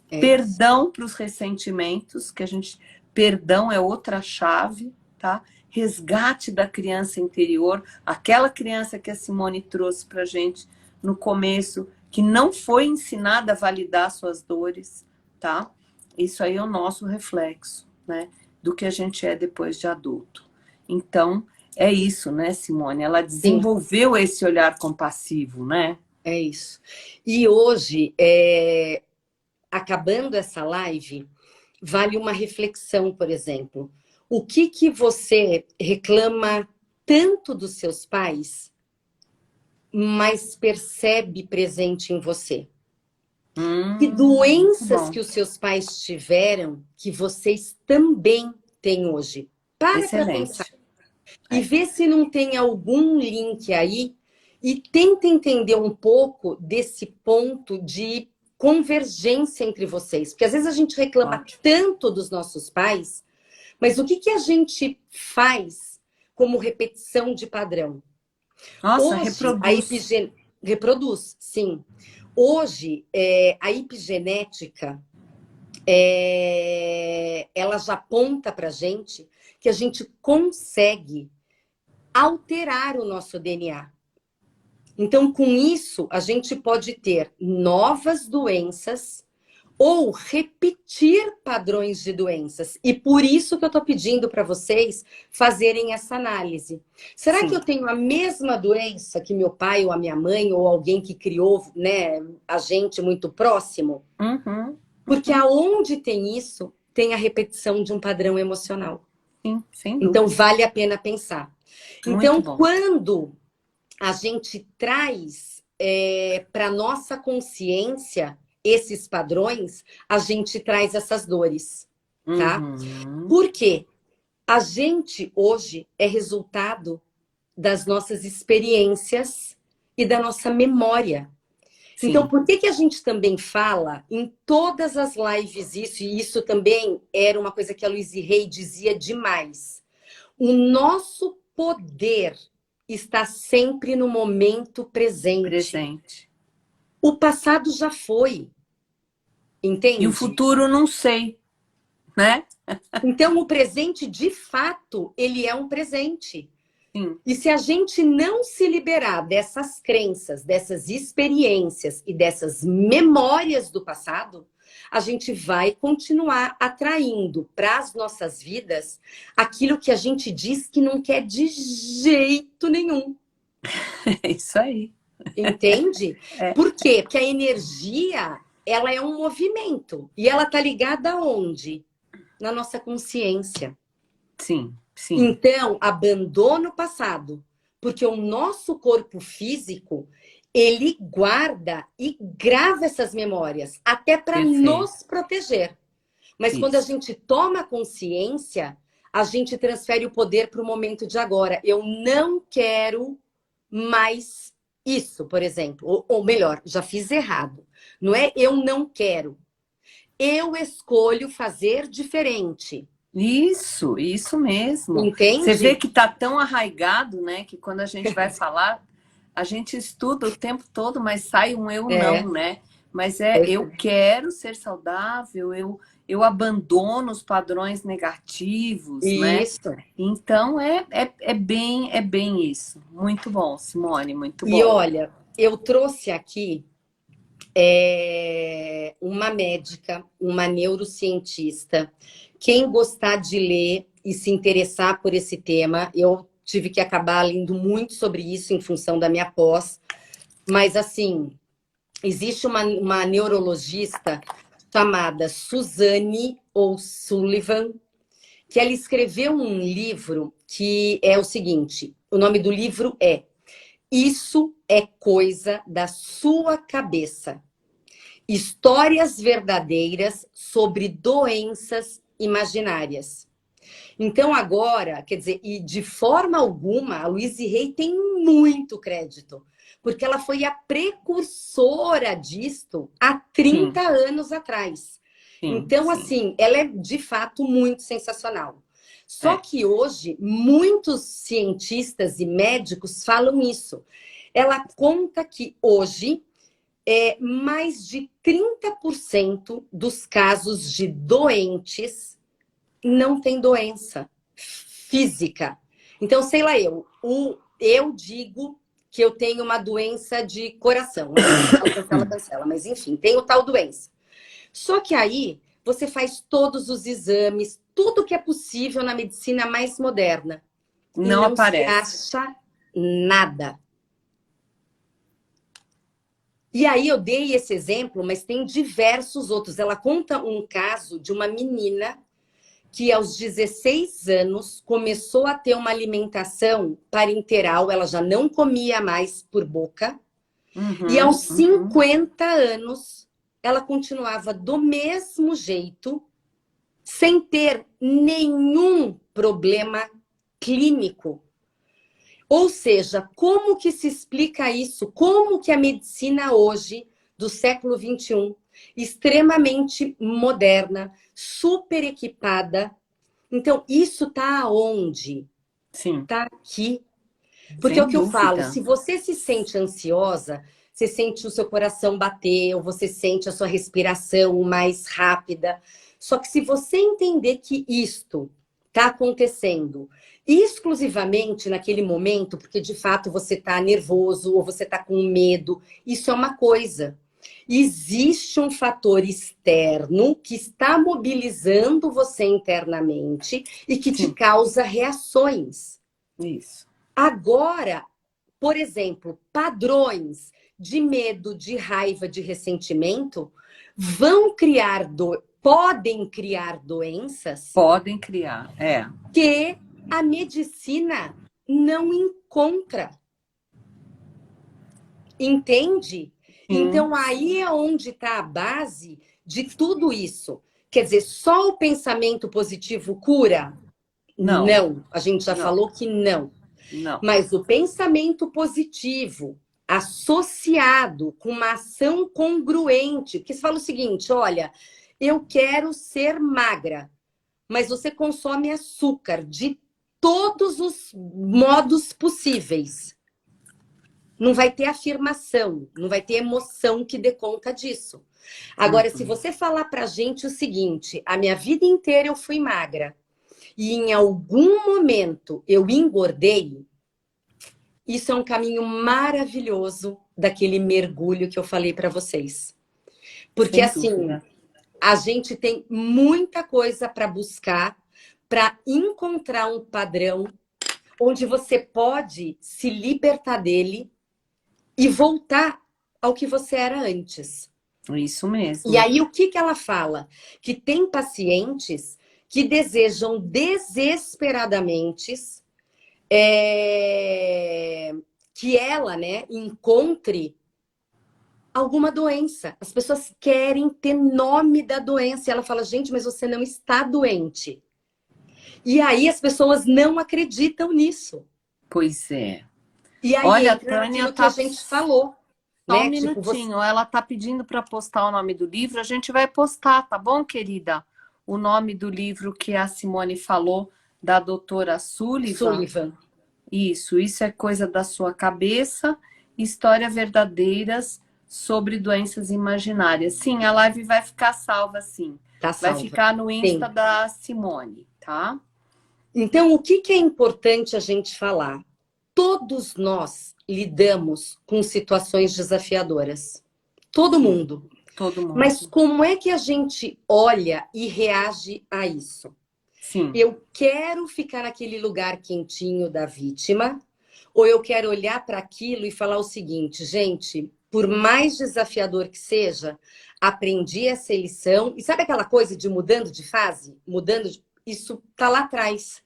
S2: Perdão para os ressentimentos, perdão é outra chave, tá? Resgate da criança interior, aquela criança que a Simone trouxe para a gente no começo, que não foi ensinada a validar suas dores, tá? Isso aí é o nosso reflexo, né? Do que a gente é depois de adulto. Então, é isso, né, Simone? Ela desenvolveu esse olhar compassivo, né?
S1: É isso. E hoje, acabando essa live, vale uma reflexão, por exemplo. O que você reclama tanto dos seus pais, mas percebe presente em você? Que doenças que os seus pais tiveram que vocês também têm hoje? Para pensar. E vê se não tem algum link aí e tenta entender um pouco desse ponto de convergência entre vocês. Porque às vezes a gente reclama tanto dos nossos pais, mas o que a gente faz como repetição de padrão.
S2: Nossa,
S1: Hoje,
S2: reproduz.
S1: reproduz, sim. Hoje, a epigenética, ela já aponta para a gente que a gente consegue alterar o nosso DNA. Então, com isso, a gente pode ter novas doenças ou repetir padrões de doenças. E por isso que eu estou pedindo para vocês fazerem essa análise. Será que
S2: Sim.
S1: eu tenho a mesma doença que meu pai ou a minha mãe ou alguém que criou, né, a gente muito próximo?
S2: Uhum,
S1: Porque
S2: uhum.
S1: aonde tem isso, tem a repetição de um padrão emocional.
S2: Sim, sem
S1: Então,
S2: dúvida.
S1: vale a pena pensar.
S2: Muito
S1: Então,
S2: bom.
S1: quando a gente traz para nossa consciência esses padrões, a gente traz essas dores, tá?
S2: Uhum.
S1: Por quê? A gente hoje é resultado das nossas experiências e da nossa memória. Então,
S2: Sim,
S1: por que que a gente também fala em todas as lives isso, e isso também era uma coisa que a Louise Hay dizia demais. O nosso poder está sempre no momento presente.
S2: presente.
S1: O passado já foi,
S2: E o
S1: entende?
S2: futuro não sei, né?
S1: Então, o presente, de fato, ele é um presente.
S2: Sim,
S1: E se a gente não se liberar dessas crenças, dessas experiências e dessas memórias do passado, a gente vai continuar atraindo para as nossas vidas aquilo que a gente diz que não quer de jeito nenhum.
S2: é isso aí.
S1: Entende?
S2: É,
S1: Por quê? Porque a energia, ela é um movimento. E ela tá ligada aonde? Na nossa consciência.
S2: sim, sim,
S1: Então, abandona o passado. Porque o nosso corpo físico, ele guarda e grava essas memórias, até para
S2: perfeito.
S1: nos proteger. Mas quando a
S2: Isso.
S1: gente toma consciência, a gente transfere o poder para o momento de agora. Eu não quero mais isso, por exemplo. Ou melhor, já fiz errado. Não é eu não quero. Eu escolho fazer diferente.
S2: Isso mesmo. Você vê
S1: Entende?
S2: que tá tão arraigado, né? Que quando a gente vai falar, a gente estuda o tempo todo, mas sai um eu
S1: É,
S2: não, né? Mas é
S1: pois
S2: eu
S1: é.
S2: quero ser saudável, eu abandono os padrões negativos, né?
S1: Isso.
S2: Então é bem isso. Muito bom, Simone, muito
S1: E
S2: bom.
S1: olha, eu trouxe aqui uma médica, uma neurocientista. Quem gostar de ler e se interessar por esse tema, eu tive que acabar lendo muito sobre isso em função da minha pós, mas assim, existe uma neurologista chamada Suzanne O'Sullivan, que ela escreveu um livro que é o seguinte: o nome do livro é Isso é Coisa da Sua Cabeça. Histórias verdadeiras sobre doenças imaginárias. Então, agora, quer dizer, e de forma alguma, a Louise Hay tem muito crédito, porque ela foi a precursora disto há
S2: Sim,
S1: 30 anos atrás.
S2: sim,
S1: Então,
S2: sim.
S1: assim, ela é de fato muito sensacional. Só
S2: É.
S1: que hoje, muitos cientistas e médicos falam isso. Ela conta que hoje mais de 30% dos casos de doentes não tem doença física. Então, sei lá, eu digo que eu tenho uma doença de coração, né? Cancela, mas enfim, tenho tal doença. Só que aí você faz todos os exames, tudo que é possível na medicina mais moderna e
S2: Não
S1: não se
S2: aparece.
S1: acha nada. E aí eu dei esse exemplo, mas tem diversos outros. Ela conta um caso de uma menina que aos 16 anos começou a ter uma alimentação parenteral, ela já não comia mais por boca, e aos
S2: Uhum, uhum.
S1: 50 anos ela continuava do mesmo jeito, sem ter nenhum problema clínico. Ou seja, como que se explica isso? Como que a medicina hoje, do século XXI, extremamente moderna, super equipada, então isso está aonde?
S2: Sim,
S1: tá aqui. Porque é
S2: sem
S1: o que eu falo,
S2: dúvida.
S1: se você se sente ansiosa, você sente o seu coração bater, ou você sente a sua respiração mais rápida. Só que se você entender que isto está acontecendo exclusivamente naquele momento, porque de fato você está nervoso ou você está com medo, isso é uma coisa. Existe um fator externo que está mobilizando você internamente e que te
S2: Sim,
S1: causa reações.
S2: isso.
S1: Agora, por exemplo, padrões de medo, de raiva, de ressentimento podem criar doenças
S2: Podem criar, é.
S1: que a medicina não encontra. Entende?
S2: Sim,
S1: Então aí é onde está a base de tudo isso. Quer dizer, só o pensamento positivo cura?
S2: não,
S1: Não, a gente já
S2: não,
S1: falou que não.
S2: não.
S1: Mas o pensamento positivo associado com uma ação congruente, porque você fala o seguinte, olha, eu quero ser magra, mas você consome açúcar de todos os modos possíveis. Não vai ter afirmação, não vai ter emoção que dê conta disso. Agora, se
S2: Uhum.
S1: você falar pra gente o seguinte, a minha vida inteira eu fui magra e em algum momento eu engordei, isso é um caminho maravilhoso daquele mergulho que eu falei para vocês. Porque
S2: Sem
S1: assim,
S2: dúvida.
S1: a gente tem muita coisa para buscar, para encontrar um padrão onde você pode se libertar dele e voltar ao que você era antes.
S2: Isso
S1: E
S2: mesmo.
S1: aí o que ela fala? Que tem pacientes que desejam desesperadamente que ela, né, encontre alguma doença. As pessoas querem ter nome da doença. E ela fala, gente, mas você não está doente. E aí as pessoas não acreditam nisso.
S2: Pois é.
S1: E aí
S2: Olha, a
S1: entra
S2: Tânia
S1: naquilo que a
S2: tá
S1: gente falou,
S2: só um
S1: né? Tipo, você.
S2: minutinho. Ela tá pedindo para postar o nome do livro. A gente vai postar, tá bom, querida? O nome do livro que a Simone falou, da doutora Sullivan.
S1: Sullivan.
S2: Isso é coisa da sua cabeça. Histórias verdadeiras sobre doenças imaginárias. Sim, a live vai ficar salva, sim.
S1: Tá
S2: Vai
S1: salva.
S2: ficar no Insta
S1: Sim.
S2: da Simone, tá?
S1: Então, o que é importante a gente falar? Todos nós lidamos com situações desafiadoras. Todo
S2: Sim,
S1: mundo.
S2: todo
S1: Mas
S2: mundo.
S1: como é que a gente olha e reage a isso?
S2: Sim,
S1: Eu quero ficar naquele lugar quentinho da vítima, ou eu quero olhar para aquilo e falar o seguinte, gente, por mais desafiador que seja, aprendi essa lição. E sabe aquela coisa de mudando de fase? Isso tá lá atrás.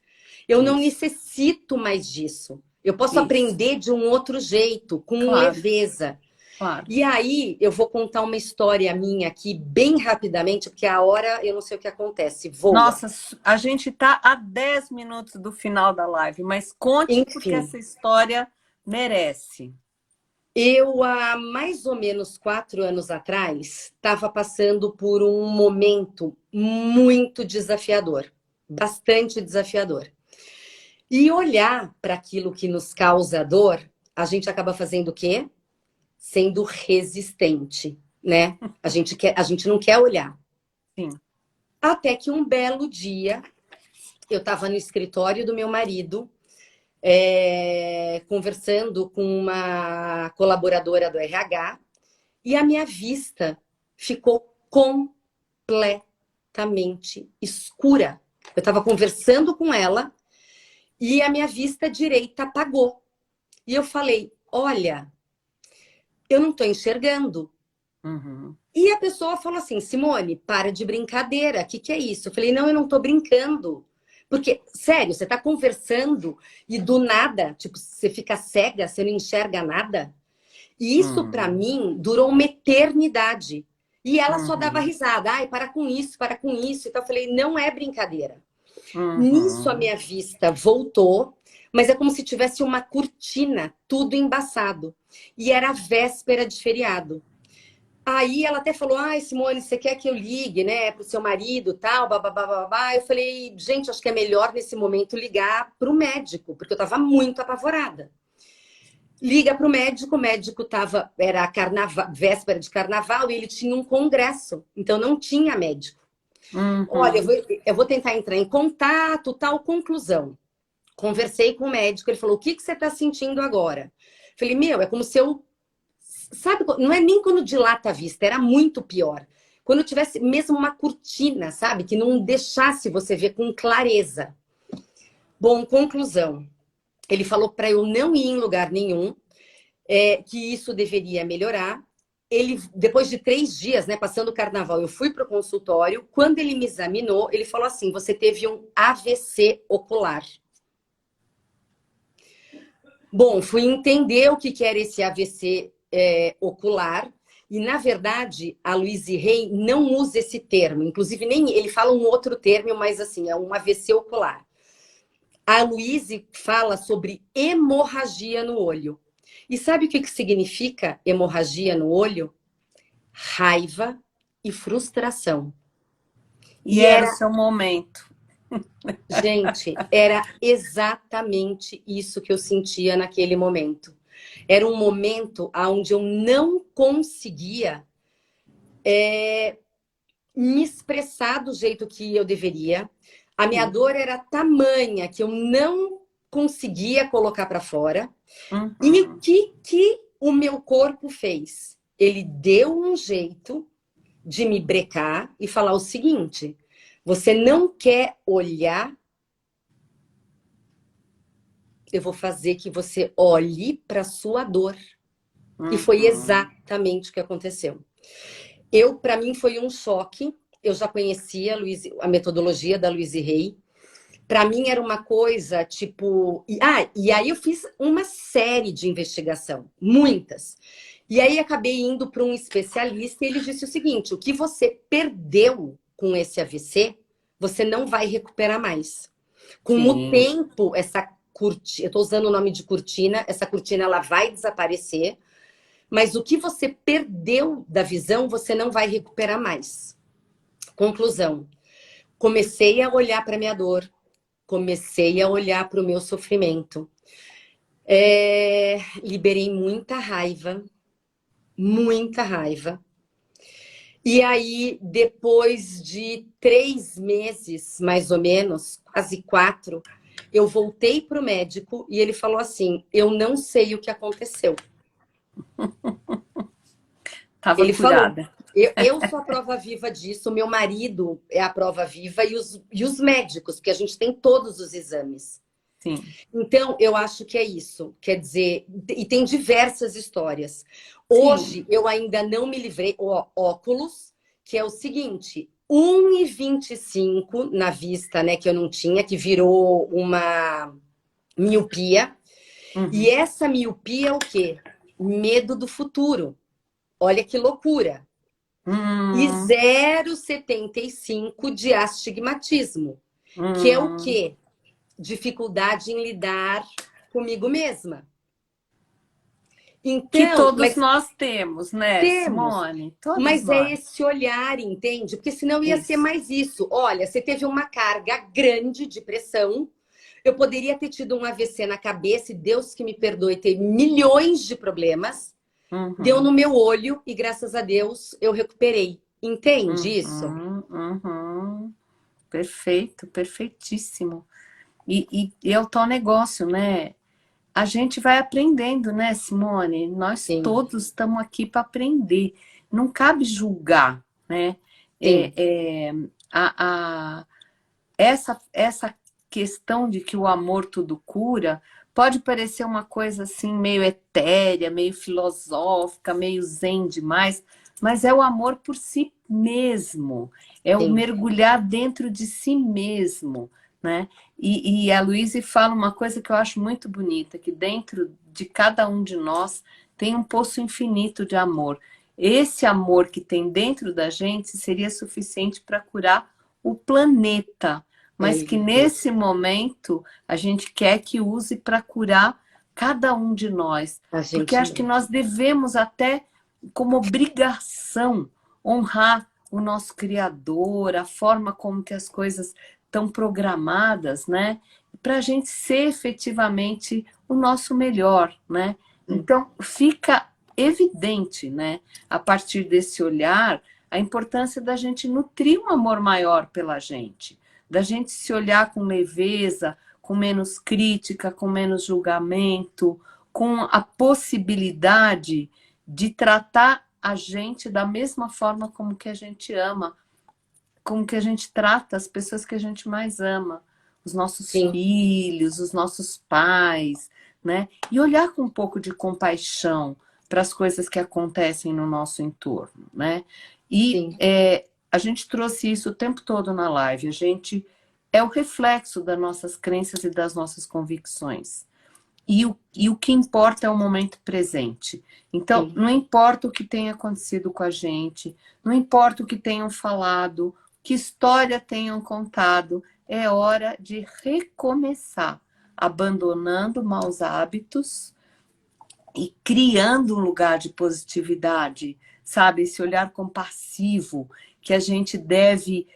S1: Eu não
S2: isso,
S1: necessito mais disso. Eu posso
S2: isso.
S1: aprender de um outro jeito, com
S2: Claro,
S1: leveza.
S2: claro.
S1: E aí, eu vou contar uma história minha aqui bem rapidamente, porque a hora eu não sei o que acontece, voa.
S2: Nossa, a gente está a 10 minutos do final da live, mas conte porque
S1: Enfim,
S2: essa história merece.
S1: eu há mais ou menos 4 anos atrás estava passando por um momento muito desafiador, bastante desafiador. E olhar para aquilo que nos causa dor, a gente acaba fazendo o quê? Sendo resistente, né? A gente não quer olhar.
S2: Sim.
S1: Até que um belo dia, eu estava no escritório do meu marido, conversando com uma colaboradora do RH, e a minha vista ficou completamente escura. Eu estava conversando com ela e a minha vista direita apagou. E eu falei: olha, eu não estou enxergando.
S2: Uhum.
S1: E a pessoa falou assim: Simone, para de brincadeira, o que é isso? Eu falei: não, eu não estou brincando. Porque, sério, você está conversando e do nada, tipo, você fica cega, você não enxerga nada. E isso, para
S2: Uhum.
S1: mim, durou uma eternidade. E ela só dava
S2: Uhum.
S1: risada. Ai, para com isso, para com isso. Então, eu falei: não é brincadeira. Nisso, a
S2: Uhum.
S1: minha vista voltou, mas é como se tivesse uma cortina, tudo embaçado. E era a véspera de feriado. Aí ela até falou, ai, Simone, você quer que eu ligue, né, pro seu marido, tal, babá. Eu falei, gente, acho que é melhor nesse momento ligar pro médico, porque eu tava muito apavorada. Liga pro médico, o médico tava, era carnaval, véspera de carnaval, e ele tinha um congresso, então não tinha médico. Olha,
S2: Uhum.
S1: eu vou tentar entrar em contato, tal, conclusão. Conversei com o médico, ele falou, o que que você tá sentindo agora? Falei, meu, é como se eu sabe, não é nem quando dilata a vista, era muito pior. Quando tivesse mesmo uma cortina, sabe? Que não deixasse você ver com clareza. Bom, conclusão. Ele falou para eu não ir em lugar nenhum, que isso deveria melhorar. Ele, depois de 3 dias, né, passando o carnaval, eu fui para o consultório. Quando ele me examinou, ele falou assim: você teve um AVC ocular. Bom, fui entender o que era esse AVC ocular. E, na verdade, a Louise Hay não usa esse termo. Inclusive, nem ele fala um outro termo, mas assim, é um AVC ocular. A Louise fala sobre hemorragia no olho. E sabe o que significa hemorragia no olho? Raiva e frustração.
S2: E
S1: E
S2: era o
S1: era,
S2: seu momento.
S1: gente, era exatamente isso que eu sentia naquele momento. Era um momento onde eu não conseguia me expressar do jeito que eu deveria. A minha dor era tamanha que eu não conseguia colocar para fora. E o
S2: Uhum.
S1: que o meu corpo fez? Ele deu um jeito de me brecar e falar o seguinte: você não quer olhar, eu vou fazer que você olhe para sua dor. E foi
S2: Uhum.
S1: exatamente o que aconteceu. Para mim, foi um choque. Eu já conhecia a metodologia da Louise Hay. Para mim era uma coisa tipo. E aí eu fiz uma série de investigação, muitas. E aí acabei indo para um especialista e ele disse o seguinte: o que você perdeu com esse AVC, você não vai recuperar mais. Com o
S2: Sim.
S1: tempo, essa cortina, eu estou usando o nome de cortina, essa cortina ela vai desaparecer, mas o que você perdeu da visão, você não vai recuperar mais. Conclusão: comecei a olhar para minha dor, comecei a olhar para o meu sofrimento. Liberei muita raiva, muita raiva. E aí, depois de 3 meses, mais ou menos, quase 4, eu voltei para o médico e ele falou assim: eu não sei o que aconteceu.
S2: Tava
S1: Ele falou.
S2: curada.
S1: Eu sou a prova viva disso, meu marido é a prova viva e os médicos, porque a gente tem todos os exames.
S2: Sim.
S1: Então, eu acho que é isso. Quer dizer, e tem diversas histórias.
S2: Sim.
S1: Hoje, eu ainda não me livrei, óculos, que é o seguinte, 1,25 na vista, né, que eu não tinha, que virou uma miopia. E
S2: Uhum.
S1: essa miopia é o quê? Medo do futuro. Olha que loucura. E
S2: Hum,
S1: 0,75 de astigmatismo, que é o
S2: hum.
S1: quê? Dificuldade em lidar comigo mesma.
S2: Que
S1: Então,
S2: todos
S1: mas
S2: nós temos, né,
S1: temos.
S2: Simone? Todos
S1: Mas é
S2: nós.
S1: esse olhar, entende? Porque senão ia ser
S2: Isso.
S1: mais isso. Olha, você teve uma carga grande de pressão. Eu poderia ter tido um AVC na cabeça, e Deus que me perdoe, ter milhões de problemas. Deu
S2: Uhum.
S1: no meu olho e graças a Deus eu recuperei. Entende isso?
S2: Uhum. Uhum. Perfeito, perfeitíssimo. E é o tal negócio, né? A gente vai aprendendo, né, Simone? Nós
S1: Sim,
S2: todos estamos aqui para aprender. Não cabe julgar, né? É,
S1: sim,
S2: é, a, a- essa questão de que o amor tudo cura pode parecer uma coisa assim meio etérea, meio filosófica, meio zen demais, mas é o amor por si mesmo, é o
S1: sim.
S2: mergulhar dentro de si mesmo, né? E a Luíse fala uma coisa que eu acho muito bonita, que dentro de cada um de nós tem um poço infinito de amor. Esse amor que tem dentro da gente seria suficiente para curar o planeta,
S1: É
S2: mas que
S1: isso.
S2: nesse momento a gente quer que use para curar cada um de nós,
S1: A
S2: porque
S1: gente
S2: acho que
S1: mesmo.
S2: nós devemos até como obrigação honrar o nosso Criador, a forma como que as coisas estão programadas, né? Para a gente ser efetivamente o nosso melhor, né? Então, fica evidente, né? A partir desse olhar, a importância da gente nutrir um amor maior pela gente, da gente se olhar com leveza, com menos crítica, com menos julgamento, com a possibilidade de tratar a gente da mesma forma como que a gente ama, como que a gente trata as pessoas que a gente mais ama, os nossos
S1: Sim,
S2: filhos, os nossos pais, né? E olhar com um pouco de compaixão para as coisas que acontecem no nosso entorno, né? E
S1: sim,
S2: a gente trouxe isso o tempo todo na live. A gente é o reflexo das nossas crenças e das nossas convicções. E o que importa é o momento presente. Então,
S1: sim.
S2: não importa o que tenha acontecido com a gente, não importa o que tenham falado, que história tenham contado, é hora de recomeçar, abandonando maus hábitos e criando um lugar de positividade, sabe? Esse olhar compassivo que a gente deve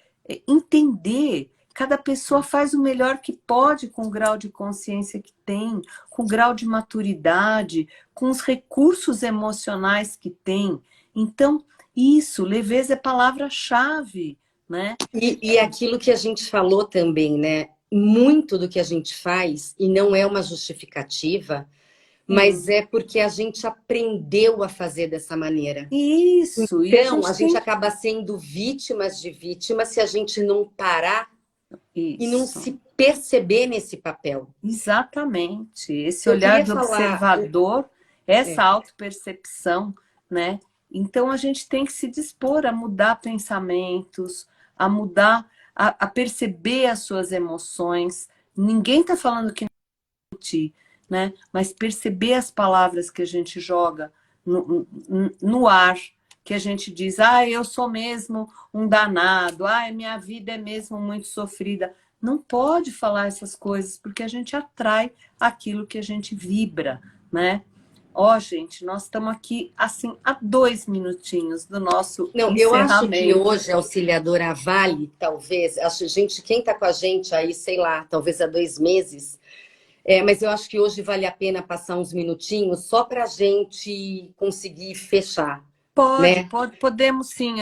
S2: entender. Cada pessoa faz o melhor que pode com o grau de consciência que tem, com o grau de maturidade, com os recursos emocionais que tem. Então, isso, leveza é palavra-chave, né?
S1: E aquilo que a gente falou também, né? Muito do que a gente faz, e não é uma justificativa, mas
S2: Sim.
S1: é porque a gente aprendeu a fazer dessa maneira.
S2: Isso, e a
S1: Então, a
S2: gente
S1: gente
S2: tem
S1: acaba sendo vítimas de vítimas se a gente não parar e não
S2: isso.
S1: se perceber nesse papel.
S2: Exatamente. Esse
S1: Eu
S2: olhar
S1: queria
S2: de
S1: falar.
S2: observador, essa
S1: É,
S2: autopercepção, né? Então a gente tem que se dispor a mudar pensamentos, a mudar, a perceber as suas emoções. Ninguém está falando que não ti, né? Mas perceber as palavras que a gente joga no ar, que a gente diz, ah, eu sou mesmo um danado, ah, minha vida é mesmo muito sofrida. Não pode falar essas coisas, porque a gente atrai aquilo que a gente vibra, né? Ó, gente, nós estamos aqui, assim, a 2 minutinhos do nosso
S1: não, eu acho que
S2: encerramento.
S1: hoje a auxiliadora Vale, talvez, acho, gente, quem está com a gente aí, sei lá, talvez há 2 meses, mas eu acho que hoje vale a pena passar uns minutinhos só para a gente conseguir fechar,
S2: Pode,
S1: né?
S2: pode, podemos sim.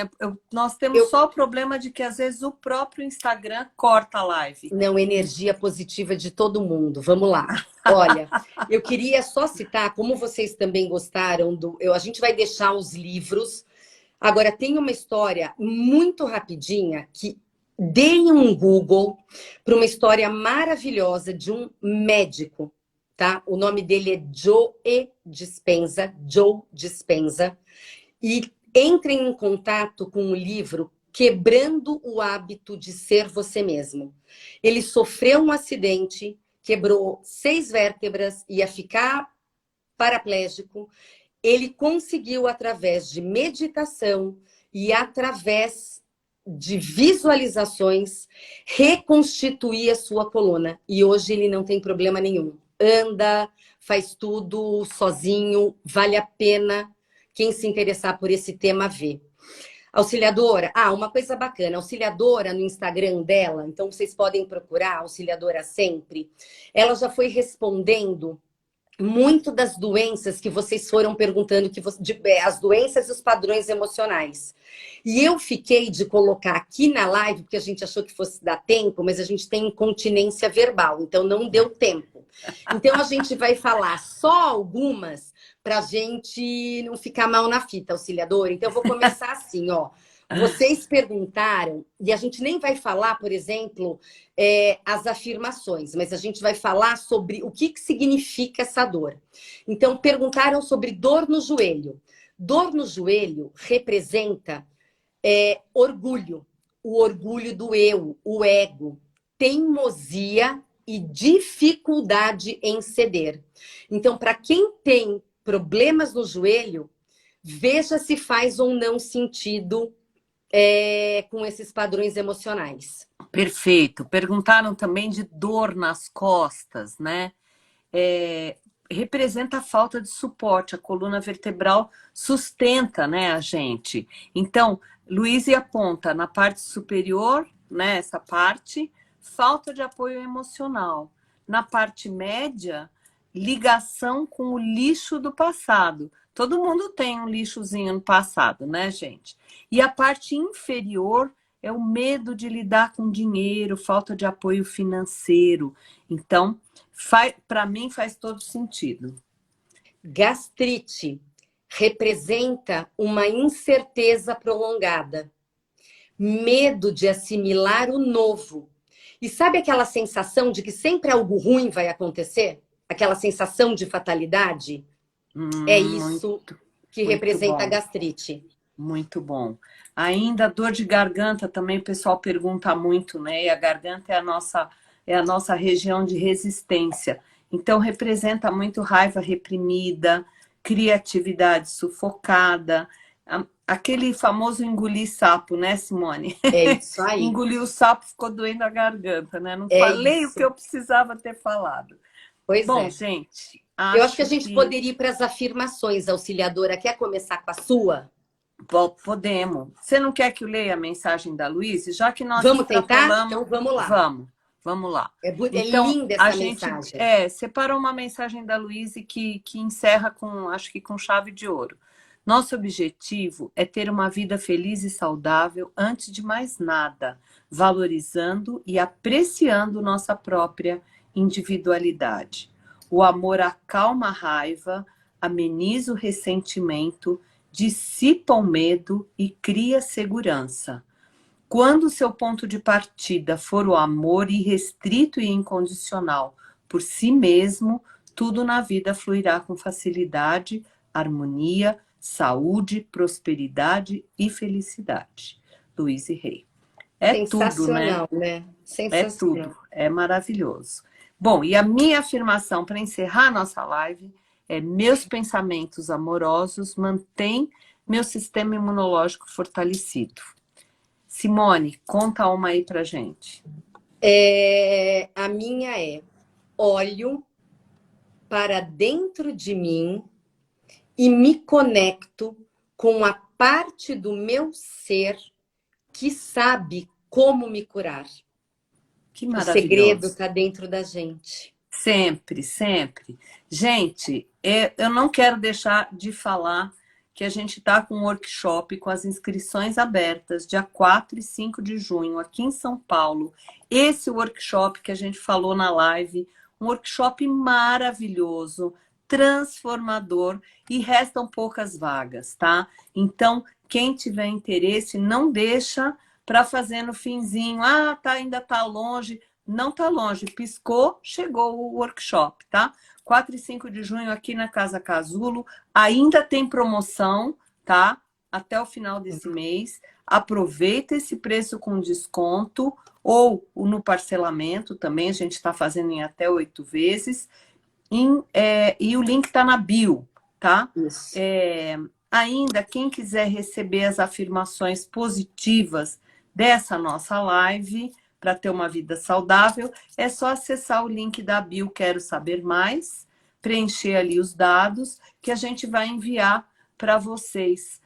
S2: Nós temos
S1: Eu,
S2: só o problema de que às vezes o próprio Instagram corta a live.
S1: não, energia positiva de todo mundo. Vamos lá. Olha, eu queria só citar, como vocês também gostaram a gente vai deixar os livros. Agora, tem uma história muito rapidinha que deem um Google para uma história maravilhosa de um médico, tá? O nome dele é Joe Dispenza, e entrem em contato com o livro Quebrando o Hábito de Ser Você Mesmo. Ele sofreu um acidente, quebrou 6 vértebras, ia ficar paraplégico. Ele conseguiu, através de meditação e através de visualizações, reconstituir a sua coluna. E hoje ele não tem problema nenhum. Anda, faz tudo sozinho, vale a pena quem se interessar por esse tema ver. Auxiliadora, uma coisa bacana, auxiliadora no Instagram dela, então vocês podem procurar, auxiliadora sempre. Ela já foi respondendo muito das doenças que vocês foram perguntando, as doenças e os padrões emocionais. E eu fiquei de colocar aqui na live, porque a gente achou que fosse dar tempo, mas a gente tem incontinência verbal, então não deu tempo. Então a gente vai falar só algumas para a gente não ficar mal na fita, auxiliador. Então eu vou começar assim, ó. Vocês perguntaram, e a gente nem vai falar, por exemplo, as afirmações, mas a gente vai falar sobre o que significa essa dor. Então, perguntaram sobre dor no joelho. Dor no joelho representa orgulho, o orgulho do eu, o ego, teimosia e dificuldade em ceder. Então, para quem tem problemas no joelho, veja se faz ou não sentido com esses padrões emocionais.
S2: Perfeito. Perguntaram também de dor nas costas, né? representa a falta de suporte. A coluna vertebral sustenta, né, a gente. Então, Luísa aponta na parte superior, né, essa parte, falta de apoio emocional. Na parte média, ligação com o lixo do passado. Todo mundo tem um lixozinho no passado, né, gente? E a parte inferior é o medo de lidar com dinheiro, falta de apoio financeiro. Então, para mim faz todo sentido.
S1: Gastrite representa uma incerteza prolongada, medo de assimilar o novo. E sabe aquela sensação de que sempre algo ruim vai acontecer? Aquela sensação de fatalidade? É isso que representa a gastrite.
S2: Muito bom. Ainda dor de garganta também o pessoal pergunta muito, né? E a garganta é a nossa região de resistência. Então representa muito raiva reprimida, criatividade sufocada, aquele famoso engolir sapo, né, Simone?
S1: É isso aí.
S2: Engoliu o sapo, ficou doendo a garganta, né? Não
S1: É
S2: falei
S1: isso.
S2: o que eu precisava ter falado.
S1: Pois
S2: Bom,
S1: é.
S2: gente,
S1: Eu acho que a gente poderia ir para as afirmações, auxiliadora. Quer começar com a sua?
S2: Podemos. Você não quer que eu leia a mensagem da Luísa? Já que nós
S1: Vamos tentar?
S2: extrapolamos...
S1: Então vamos lá.
S2: Vamos lá.
S1: É
S2: Então,
S1: linda
S2: a
S1: essa
S2: gente
S1: mensagem.
S2: separou uma mensagem da Luísa que encerra com, acho que com chave de ouro. Nosso objetivo é ter uma vida feliz e saudável antes de mais nada, valorizando e apreciando nossa própria individualidade. O amor acalma a raiva, ameniza o ressentimento, dissipa o medo e cria segurança. Quando seu ponto de partida for o amor irrestrito e incondicional por si mesmo, tudo na vida fluirá com facilidade, harmonia, saúde, prosperidade e felicidade. Luísa Rey. É tudo, né?
S1: Né?
S2: É tudo. É maravilhoso. Bom, e a minha afirmação para encerrar nossa live é: meus pensamentos amorosos mantêm meu sistema imunológico fortalecido. Simone, conta uma aí pra gente.
S1: A minha é: olho para dentro de mim e me conecto com a parte do meu ser que sabe como me curar.
S2: Que
S1: O
S2: maravilhoso.
S1: segredo está dentro da gente.
S2: Sempre, sempre. Gente, eu não quero deixar de falar que a gente está com um workshop com as inscrições abertas, dia 4 e 5 de junho, aqui em São Paulo. Esse workshop que a gente falou na live, um workshop maravilhoso, transformador, e restam poucas vagas, tá? Então, quem tiver interesse, não deixa para fazer no finzinho. Ah, ainda tá longe. Não tá longe. Piscou, chegou o workshop, tá? 4 e 5 de junho aqui na Casa Casulo. Ainda tem promoção, tá? Até o final desse mês. Aproveita esse preço com desconto ou no parcelamento também. A gente está fazendo em até 8 vezes. E o link está na bio, tá?
S1: Isso.
S2: Ainda, quem quiser receber as afirmações positivas dessa nossa live para ter uma vida saudável, é só acessar o link da bio Quero Saber Mais, preencher ali os dados que a gente vai enviar para vocês.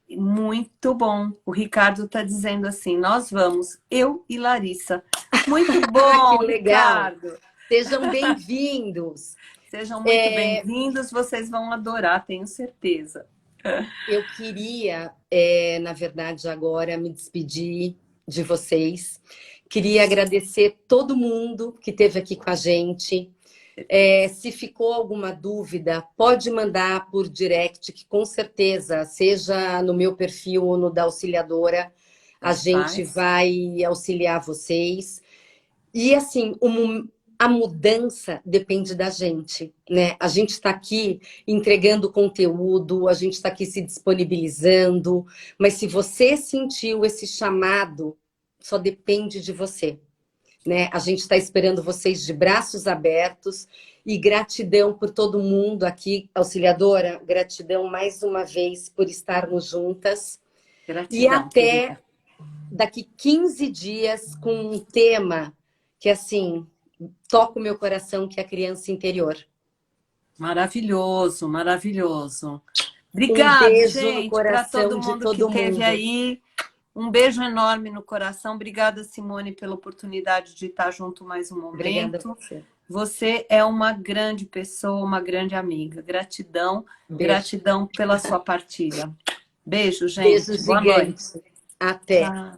S2: Muito bom. O Ricardo está dizendo assim: nós vamos, eu e Larissa. Muito bom,
S1: que legal.
S2: Ricardo.
S1: Sejam bem-vindos.
S2: Sejam muito bem-vindos, vocês vão adorar, tenho certeza.
S1: Eu queria, na verdade, agora me despedir de vocês. Queria agradecer todo mundo que esteve aqui com a gente. Se ficou alguma dúvida, pode mandar por direct, que com certeza, seja no meu perfil ou no da auxiliadora, a gente vai auxiliar vocês. E assim, a mudança depende da gente, né? A gente está aqui entregando conteúdo, a gente está aqui se disponibilizando, mas se você sentiu esse chamado, só depende de você, né? A gente está esperando vocês de braços abertos e gratidão por todo mundo aqui, auxiliadora, gratidão mais uma vez por estarmos juntas. Gratidão, e até querida. Daqui 15 dias com um tema que, assim, toca o meu coração, que é a criança interior.
S2: Maravilhoso, maravilhoso.
S1: Um
S2: Obrigado,
S1: beijo no
S2: gente, para
S1: coração
S2: todo
S1: de
S2: mundo que
S1: todo
S2: esteve
S1: mundo.
S2: aí. Um beijo enorme no coração. Obrigada, Simone, pela oportunidade de estar junto mais um
S1: Obrigada a
S2: momento.
S1: você.
S2: Você é uma grande pessoa, uma grande amiga. Gratidão,
S1: Beijo.
S2: gratidão pela sua partilha. Beijo,
S1: Beijo
S2: gente. Boa noite.
S1: gigante. Até.
S2: Tchau.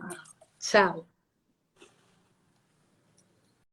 S1: Tchau.